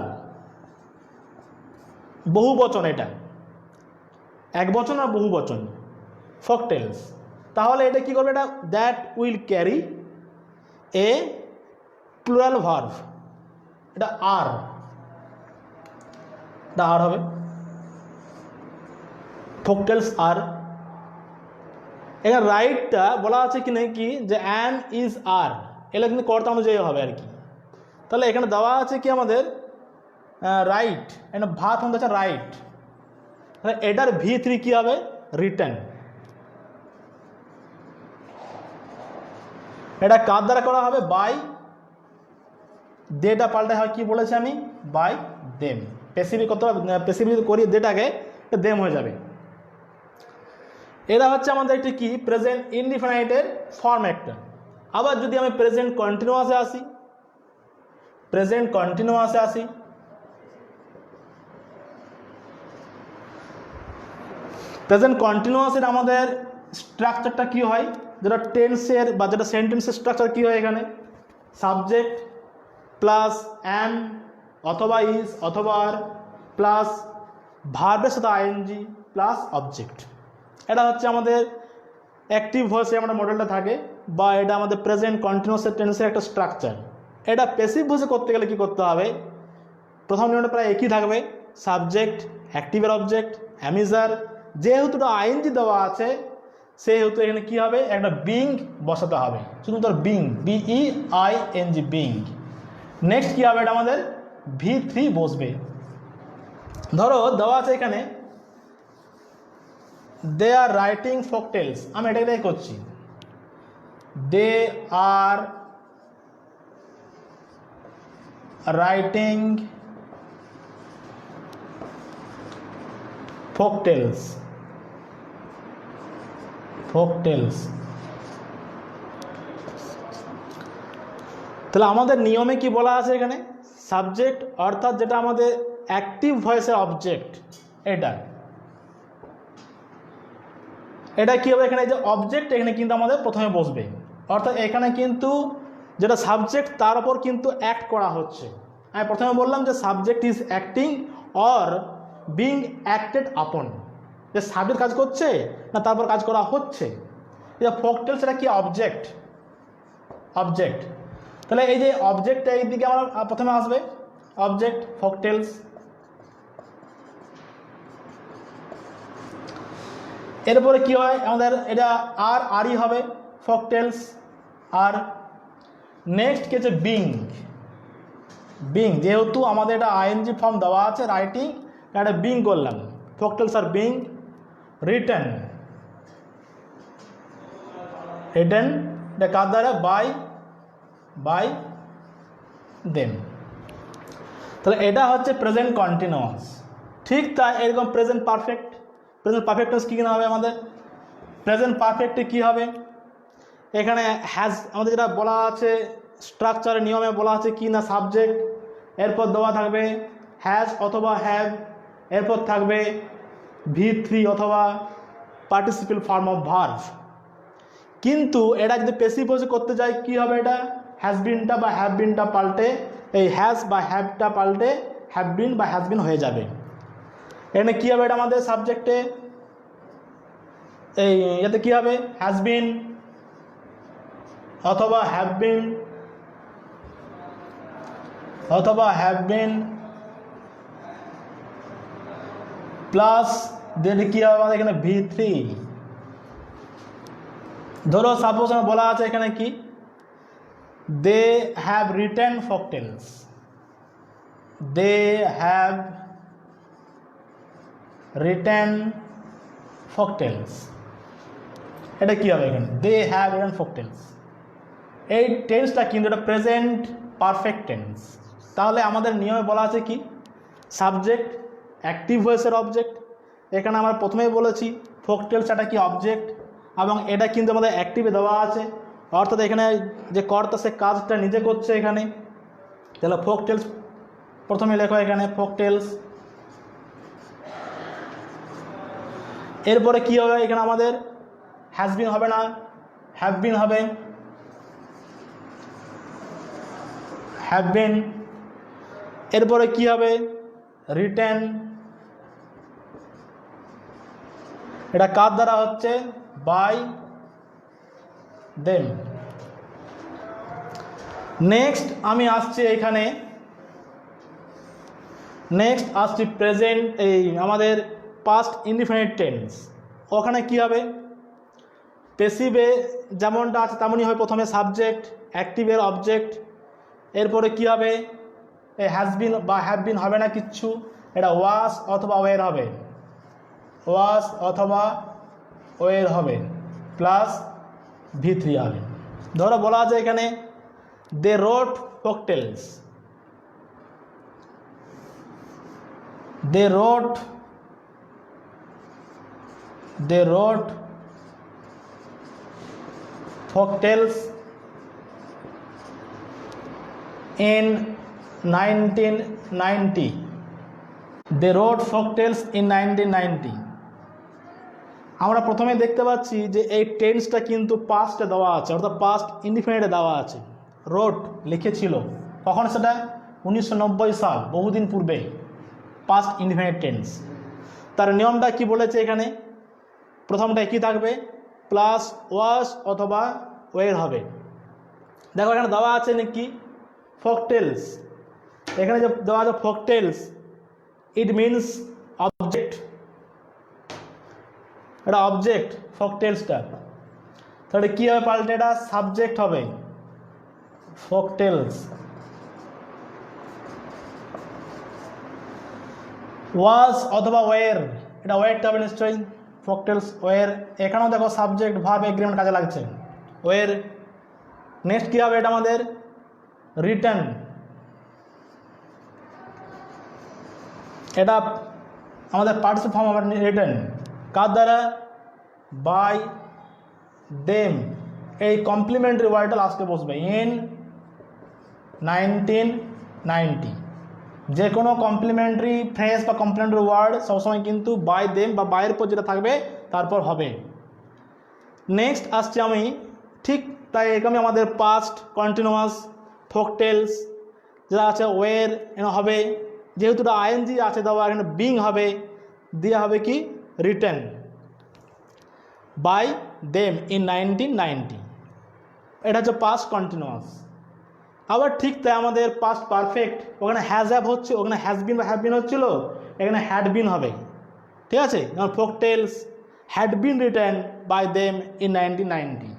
S1: বহু বচন, এটা এক বচন আর বহু বচন ফকটেলস। তাহলে এটা কি করবে, এটা that will carry a plural verb, এটা আর, এটা আর হবে ফকটেলস আর। এখানে রাইটটা বলা আছে কি নাকি যে অ্যাম ইজ আর, এগুলো কিন্তু কর্তা অনুযায়ী হবে আর কি। তাহলে এখানে দেওয়া আছে কি আমাদের রাইট, এটা ভাত হতে আছে রাইট, তাহলে এটার V3 কি হবে রিটেন। এটা কার দ্বারা করা হবে, বাই, দেটা পাল্টে হয় কি বলেছি আমি, বাই দেম। পেসিভি করতে হবে, পেসিভি করি দেটাকে, দেম হয়ে যাবে। এটা হচ্ছে আমাদের একটি কি প্রেজেন্ট ইনডিফিনাইটের ফর্ম একটা। আবার যদি আমি প্রেজেন্ট কন্টিনিউয়াসে আসি, প্রেজেন্ট কন্টিনিউয়াসে আসি, প্রেজেন্ট কন্টিনিউয়াসের আমাদের স্ট্রাকচারটা কি হয়, যেটা টেন্সের বা যেটা সেন্টেন্সের স্ট্রাকচার কি হয়, এখানে সাবজেক্ট প্লাস অ্যাম অথবা ইজ অথবা আর প্লাস ভার্বের সাথে আইএনজি প্লাস অবজেক্ট। এটা হচ্ছে আমাদের অ্যাক্টিভ ভয়েসে আমরা মডেলটা থাকে, বা এটা আমাদের প্রেজেন্ট কন্টিনিউয়াস টেন্সের একটা স্ট্রাকচার। এটা প্যাসিভ ভয়েসে করতে গেলে কি করতে হবে, প্রথম নিয়মটা প্রায় একই থাকবে, সাবজেক্ট অ্যাক্টিভের অবজেক্ট অ্যামিজার, যেহেতু আইএনজি দেওয়া আছে সেহেতু এখানে কি হবে, একটা বিং বসাতে হবে, শুধু তোর বিং, BEING বিং। নেক্সট কি হবে, এটা আমাদের V3 বসবে। ধরো দেওয়া আছে এখানে দে আর রাইটিং ফকটেলস, আমি এটাই করছি, দে আর রাইটিং ফকটেলস, ফকটেলস। তাহলে আমাদের নিয়মে কি বলা আছে এখানে, সাবজেক্ট অর্থাৎ যেটা আমাদের অ্যাক্টিভ ভয়েসের অবজেক্ট, এটা এটা কি হবে, এখানে যে অবজেক্ট এখানে কিন্তু আমাদের প্রথমে বসবে, অর্থাৎ এখানে কিন্তু যেটা সাবজেক্ট তার উপর কিন্তু অ্যাক্ট করা হচ্ছে। আমি প্রথমে বললাম যে subject is acting or being acted আপন, যে সাবজেক্ট কাজ করছে না তারপর কাজ করা হচ্ছে। এটা ফকটেলস, এটা কি অবজেক্ট, অবজেক্ট। তাহলে এই যে অবজেক্টটা এই দিকে আমরা প্রথমে আসবে, অবজেক্ট ফকটেলস। এরপরে কি হয় আমাদের, এটা আর আরই হবে ফকটেলস আর। নেক্সট কি হচ্ছে বিং, বিং, যেহেতু আমাদের এটা আইএনজি ফর্ম দেওয়া আছে রাইটিং, এটা বিং করলাম, ফকটেলস আর বিং। রিটেন, রিটেন এটা কার দ্বারা, বাই দেম। তাহলে এটা হচ্ছে প্রেজেন্ট কন্টিনিউয়াস। ঠিক তাই এরকম প্রেজেন্ট পারফেক্ট, প্রেজেন্ট পারফেক্ট কী কিনা হবে আমাদের, প্রেজেন্ট পারফেক্টে কী হবে, এখানে হ্যাজ আমাদের যেটা বলা আছে স্ট্রাকচারের নিয়মে বলা আছে কি না, সাবজেক্ট, এরপর দেওয়া থাকবে হ্যাজ অথবা হ্যাভ, এরপর থাকবে V3 অথবা পার্টিসিপেল ফর্ম অফ ভার্ব। কিন্তু এটা যদি প্যাসিভ ভয়েসে করতে যাই কি হবে, এটা হ্যাজ বিনটা বা হ্যাভ বিনটা পাল্টে এই হ্যাজ বা হ্যাভটা পাল্টে হ্যাভ বিন বা হ্যাজ বিন হয়ে যাবে। এখানে কী হবে, এটা আমাদের সাবজেক্টে এই এতে কী হবে, হ্যাজ বিন অথবা হ্যাভ বিন অথবা হ্যাভ বিন প্লাস দেন কী হবে আমাদের এখানে V3। ধরো সাপোজ বলা আছে এখানে কি they have written folktales. They have written folktales. এটা কি হবে এখানে? they have written folktales. এই টেন্সটা কিন্তু এটা প্রেজেন্ট পারফেক্ট টেন্স। তাহলে আমাদের নিয়মে বলা আছে কি, সাবজেক্ট অ্যাক্টিভ ভয়েসের অবজেক্ট। এখানে আমরা প্রথমেই বলেছি ফোকটেলস এটা কি অবজেক্ট, এবং এটা কিন্তু আমাদের অ্যাক্টিভে দেওয়া আছে, অর্থাৎ এখানে যে কর্তা সে কাজটা নিজে করছে এখানে। তাহলে ফোকটেলস প্রথমে লেখো এখানে ফোকটেলস। এরপরে কি হবে এখানে আমাদের? হ্যাজ বিন হবে না, হ্যাভ বিন হবে, হ্যাভ বিন। এরপরে কি হবে? রিটেন। এটা কার দ্বারা হচ্ছে? By them. নেক্সট আমি আসছি এখানে, নেক্সট আসছি প্রেজেন্ট, এই আমাদের পাস্ট ইনডিফিনিট টেন্স। ওখানে কি হবে? পেসিভে যেমনটা আছে তেমনই হবে, প্রথমে সাবজেক্ট অ্যাক্টিভের অবজেক্ট। এরপরে কি হবে? এই হ্যাজ বিন বা হ্যাভ বিন হবে না কিচ্ছু, এটা ওয়াস অথবা ওয়ের হবে, ওয়াস অথবা ওয়ের হবে, প্লাস V3 হবে। ধরো বলা আছে এখানে দে রোট ফোকটেলস, they wrote folktales in 1990. They wrote folktales in 1990. আমরা প্রথমে দেখতে পাচ্ছি যে এই টেন্সটা কিন্তু পাস্টে দেওয়া আছে, অর্থাৎ পাস্ট ইনডিফিনিটে দেওয়া আছে। রোট লিখেছিল, কখন সেটা? 1990 সাল, বহুদিন পূর্বে, পাস্ট ইনডিফিনিট টেন্স। তার নিয়মটা কি বলেছে এখানে? প্রথমটা কি থাকবে? প্লাস ওয়াস অথবা ওয়ের হবে। দেখো এখানে দেওয়া আছে নাকি ফোকটেলস, এখানে যে দেওয়া আছে ফোকটেলস, ইট মিনস অবজেক্ট, এটা অবজেক্ট ফোকটেলসটা। তাহলে কী হবে? পাল্টে এটা সাবজেক্ট হবে, ফোকটেলস। ওয়াজ অথবা ওয়ের, এটা ওয়েরটা হবে নিশ্চয়ই, ফোকটেলস ওয়ের। এখানেও দেখো সাবজেক্ট ভার্ব এগ্রিমেন্ট কাজে লাগছে, ওয়ের। নেক্সট কী হবে? এটা আমাদের রিটেন, এটা আমাদের পার্টিসিপেন্ট ফর্ম হবে রিটেন, কার দ্বারা? By them. এই কমপ্লিমেন্টারি ওয়ার্ডটা লাস্টে বসবে, ইন 1990। যে কোনো কমপ্লিমেন্টারি ফ্রেজ বা কমপ্লিমেন্টারি ওয়ার্ড সবসময় কিন্তু বাই দেম বা বাইয়ের পর যেটা থাকবে তারপর হবে। নেক্সট আসছে আমি, ঠিক তাই এরকমই আমাদের পাস্ট কন্টিনিউয়াস ফোকটেলস যেটা আছে ওয়ের এনে হবে, যেহেতু এটা আইএনজি আছে দেওয়া, এখানে বিং হবে, দিয়ে হবে কি? Written by them in 1990। এটা হচ্ছে পাস্ট কন্টিনিউয়াস। আবার ঠিক তাই আমাদের পাস্ট পারফেক্ট, ওখানে হ্যাজ হ্যাভ হচ্ছে, ওখানে হ্যাজ বিন বা হ্যাভ বিন হচ্ছিল, এখানে হ্যাড বিন হবে, ঠিক আছে? যেমন folktales had been written by them in 1990।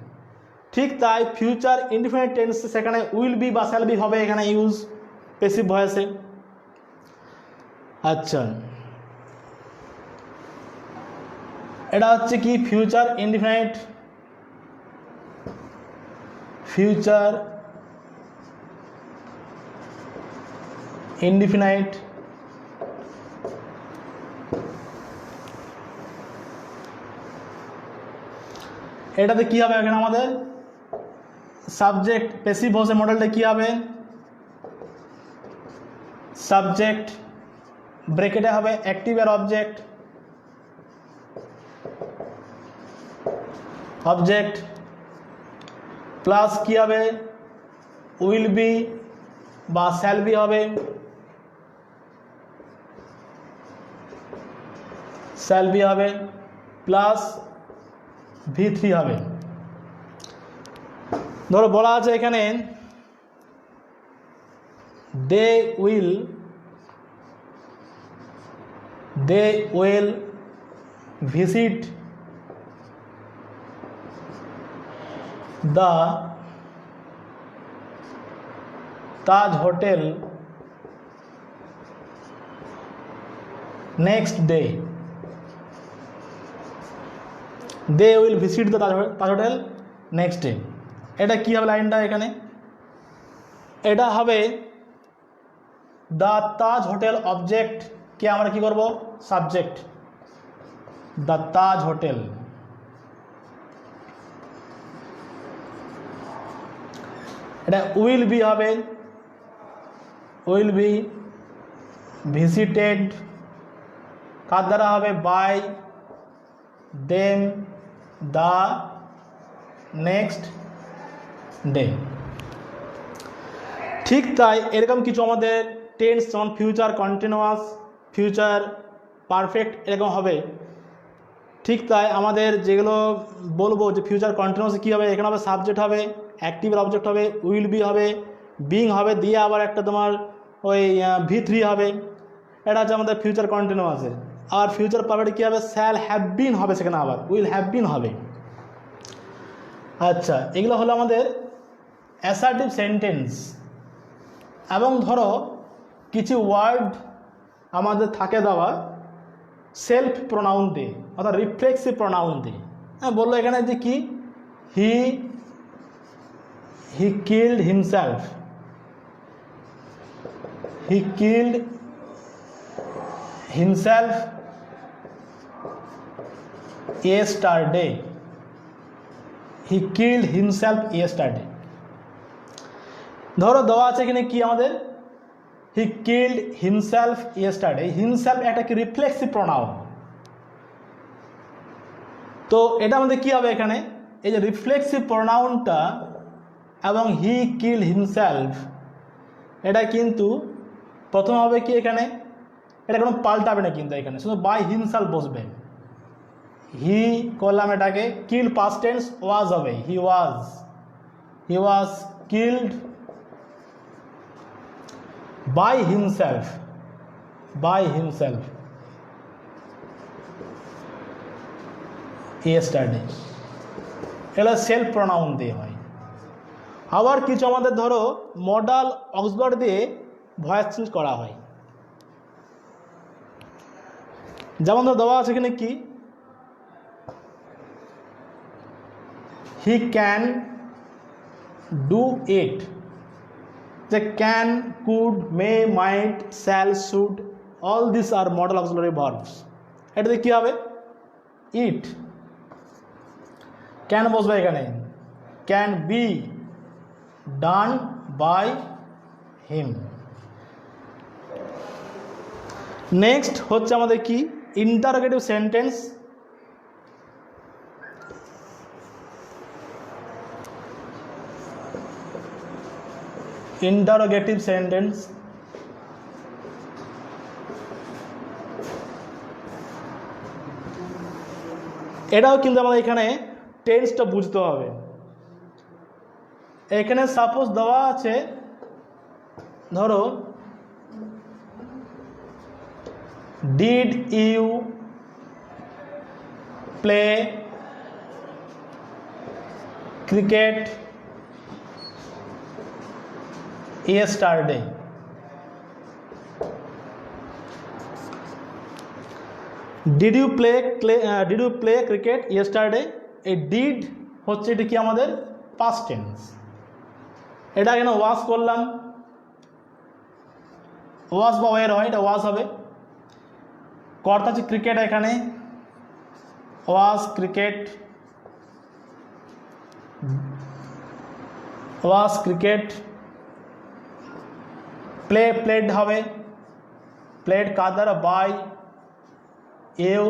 S1: ঠিক তাই ফিউচার ইনডিফিনিট টেন্স সেখানে উইল বি বা শ্যাল বি হবে এখানে ইউজ পেসিভ ভয়েসে। আচ্ছা, এটা হচ্ছে কি? Future indefinite, future indefinite. এটাতে কি হবে এখানে আমাদের? সাবজেক্ট পেসিভ ভয়েসের মডেলটা কি হবে? সাবজেক্ট ব্রেকেটে হবে অ্যাক্টিভের অবজেক্ট, অবজেক্ট প্লাস কি হবে? উইল বি বা শ্যাল বি হবে, শ্যাল বি হবে, প্লাস V3 হবে। ধরো বলা আছে এখানে they will visit the Taj hotel next day, they will visit the Taj hotel next day. এটা কী হবে লাইনটা এখানে? এটা হবে দ্য তাজ হোটেল অবজেক্ট কে আমরা কি করব? Subject, the Taj hotel. এটা উইল বি হবে, উইল বি ভিজিটেড কার দ্বারা হবে? By them the next day. ঠিক তাই এরকম কিছু আমাদের টেন্স যেমন ফিউচার কন্টিনিউয়াস, ফিউচার পারফেক্ট এরকম হবে। ঠিক তাই আমাদের যেগুলো বলবো যে ফিউচার কন্টিনিউয়াস কী হবে, এখানে হবে সাবজেক্ট হবে, অ্যাক্টিভের অবজেক্ট হবে, উইল বি হবে, বিং হবে, দিয়ে আবার একটা তোমার ওই V3 হবে। এটা হচ্ছে আমাদের ফিউচার কন্টিনিউয়াসের। আর ফিউচার পারফেক্ট কী হবে? শ্যাল হ্যাভ বিন হবে, সেখানে আবার উইল হ্যাভ বিন হবে। আচ্ছা, এগুলো হলো আমাদের অ্যাসার্টিভ সেন্টেন্স। এবং ধরো কিছু ওয়ার্ড আমাদের থাকে দেওয়া সেলফ প্রোনাউন দিয়ে, অর্থাৎ রিফ্লেক্সিভ প্রোনাউন দিয়ে। হ্যাঁ, বললো এখানে যে কি, he killed himself, he killed himself yesterday, he killed himself yesterday। ধরো দেওয়া আছে এখানে কি আমাদের, he killed himself yesterday। Himself একটা কি রিফ্লেক্সিভ প্রোনাউন। তো এটা আমাদের কি হবে এখানে, এই যে রিফ্লেক্সিভ প্রোনাউনটা এবং হি কিল্ড হিমসেলফ, এটা কিন্তু প্রথম হবে কি এখানে, এটা কোনো পাল্টাবে না কিন্তু, এখানে শুধু বাই হিমসেলফ বসবে। হি করলাম এটাকে, কিল পাস্ট টেন্স ওয়াজ হবে, he was killed by himself, yesterday। এগুলো সেলফ প্রোনাউন দিয়ে হয়। আবার কিছু আমাদের ধরো মডাল অক্সফোর্ড দিয়ে ভয়েস চেঞ্জ করা হয়। যেমন ধরো দেওয়া আছে এখানে কি, হি ক্যান ডু ইট। যে can, could, may, might, shall, should, all this are modal auxiliary verbs. এটাতে কী হবে? ইট। ক্যান বসবে এখানে, can be done by him. Next হচ্ছে আমাদের কি, ইন্টারোগেটিভ সেন্টেন্স। ইন্টারোগেটিভ সেন্টেন্স এটাও কিন্তু আমাদের এখানে টেন্সটা বুঝতে হবে। এখানে সাপোজ দেওয়া আছে ধরো, did you play cricket yesterday। Did you play cricket yesterday। এই ডিড হচ্ছে এটা কি আমাদের পাস্ট টেন্স। এটা এখানে ওয়াজ করলাম, ওয়াজ বা ওয়ের হয়, এটা ওয়াজ হবে। কর্তা হচ্ছে ক্রিকেট, এখানে ওয়াজ ক্রিকেট, প্লেড হবে, প্লেড কার দ্বারা? By you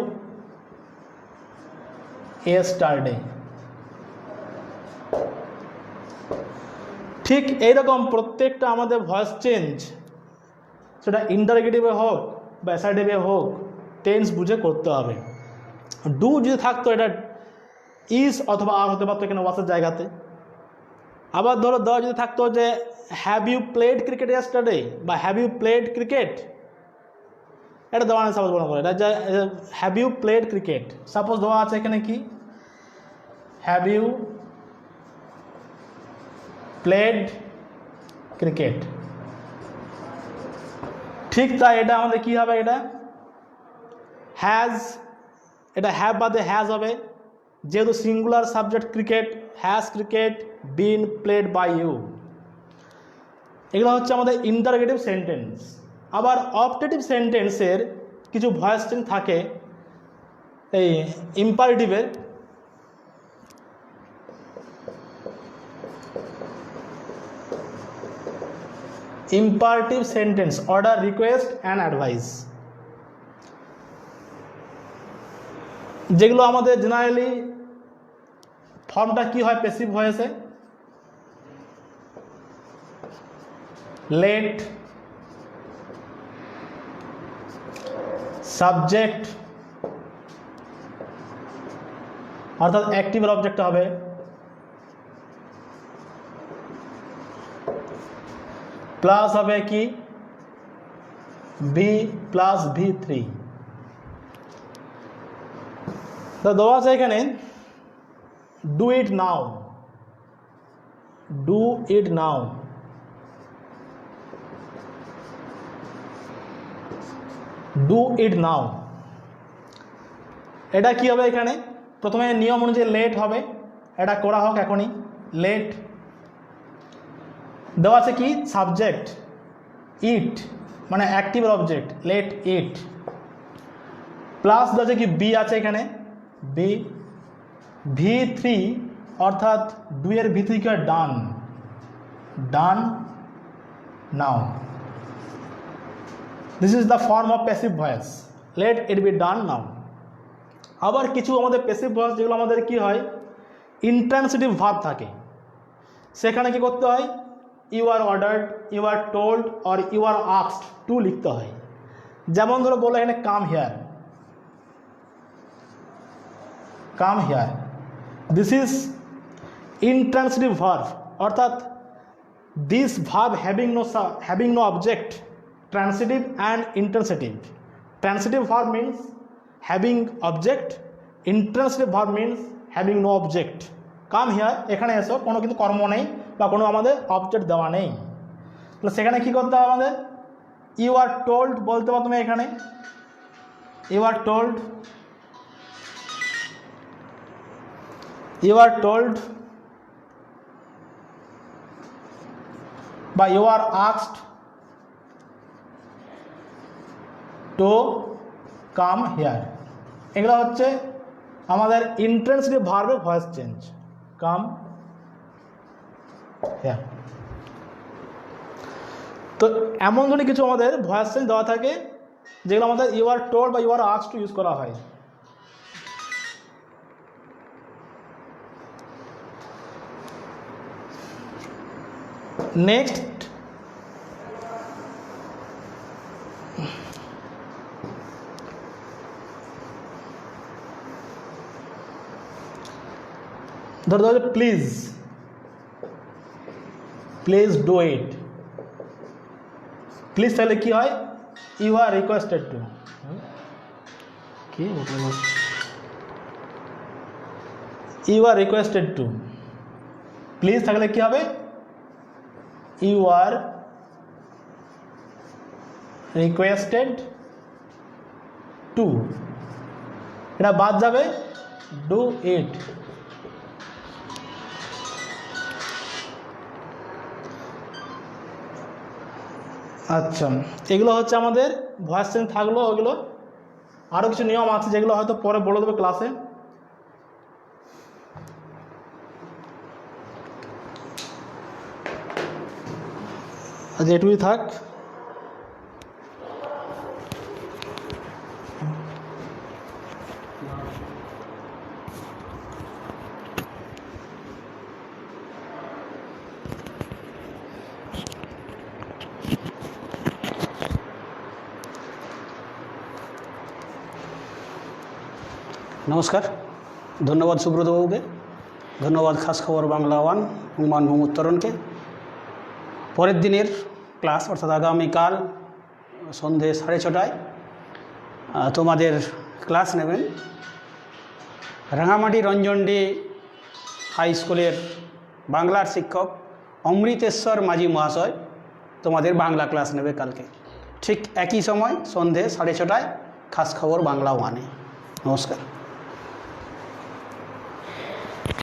S1: yesterday। ঠিক এইরকম প্রত্যেকটা আমাদের ভয়েস চেঞ্জ, সেটা ইন্টারোগেটিভে হোক বা অ্যাসার্টিভে হোক, টেন্স বুঝে করতে হবে। ডু যদি থাকতো এটা ইজ অথবা আর হতে পারতো এখানে ওয়াসের জায়গাতে। আবার ধরো দেওয়া যদি থাকতো যে have you played cricket yesterday বা হ্যাভ ইউ প্লেড ক্রিকেট, এটা দেওয়া নেই। সাপোজ মনে করে এটা have you played cricket, suppose দেওয়া আছে এখানে কি, হ্যাভ ইউ প্লেড ক্রিকেট। ঠিক তাই এটা আমাদের কি হবে, এটা হ্যাজ, এটা হ্যাভ বাদে হ্যাজ হবে, যেহেতু singular subject cricket, has cricket been played by you. এগুলো হচ্ছে আমাদের ইন্টারোগেটিভ সেন্টেন্স। আবার অপটেটিভ সেন্টেন্সের কিছু ভয়েস চেঞ্জ থাকে এই ইম্পারেটিভের। Imperative sentence order, request and advice, যেগুলো আমাদের জেনারেলি ফর্মটা কি হয় প্যাসিভ ভয়েসে, লেট, সাবজেক্ট অর্থাৎ অ্যাক্টিভের অবজেক্ট হবে, প্লাস হবে কি বি প্লাস V3। তো দেওয়া আছে এখানে do it now, do it now, do it now. এটা কি হবে এখানে, প্রথমে নিয়ম অনুযায়ী লেট হবে, এটা করা হোক এখনই, লেট। দেওয়া আছে কি সাবজেক্ট ইট মানে active object, let it, plus দেওয়া আছে কি বি আছে এখানে, বি, V3 অর্থাৎ ডুয়ের V3 কি হয় done, done now. This is the form of passive voice, let it be done now. আবার কিছু আমাদের প্যাসিভ ভয়েস যেগুলো আমাদের কি হয় ইন্ট্রান্সিটিভ ভার্ব থাকে, সেখানে কি করতে হয় you are ordered, you are told or you are asked to লিখতে হয়। যেমন ধরো বলো এখানে come here, come here, this is intransitive verb অর্থাৎ this verb having no object, transitive and intransitive. Transitive verb means having object, intransitive verb means having no object. Come here এখানে এসো, কোনো কিন্তু কর্ম নেই বা কোনো আমাদের অবজেক্ট দেওয়া নেই, তাহলে সেখানে কী করতে হবে আমাদের ইউ আর টোল্ড বলতে পারো তুমি এখানে, you are told, you are told বা you are asked to come here. এগুলো হচ্ছে আমাদের ইন্ট্রান্সিটিভ ভার্বের ভয়েস চেঞ্জ, কাম হিয়ার। তো এমন ধরনের কিছু আমাদের ভয়েস চেঞ্জ দেওয়া থাকে যেগুলো আমাদের ইউ আর টোল্ড বা you are asked to use করা হয়। নেক্সট ধরো ধরো please, please do it, please তাহলে কি হয় ইউ আর রিকোয়েস্টেড টু, কি you are requested to, please থাকলে কি হবে ইউ আর রিকোয়েস্টেড টু, এটা বাদ যাবে ডু ইট। আচ্ছা, এগুলো হচ্ছে আমাদের ভয়েস চেঞ্জ থাকলো। ওগুলো আরও কিছু নিয়ম আছে যেগুলো হয়তো পরে বলে দেবে ক্লাসে। আজ এটুকুই থাক।
S2: নমস্কার, ধন্যবাদ সুব্রতবাবুকে, ধন্যবাদ খাস খবর বাংলা ওয়ান এবং মানভূম উত্তরণকে। পরের দিনের ক্লাস অর্থাৎ আগামীকাল সন্ধে 6:30টায় তোমাদের ক্লাস নেবেন রাঙামাটি রঞ্জনডি হাই স্কুলের বাংলার শিক্ষক অমৃতেশ্বর মাঝি মহাশয়। তোমাদের বাংলা ক্লাস নেবে কালকে। ঠিক একই সময় সন্ধে 6:30টায় খাস খবর বাংলা ওয়ানে। নমস্কার।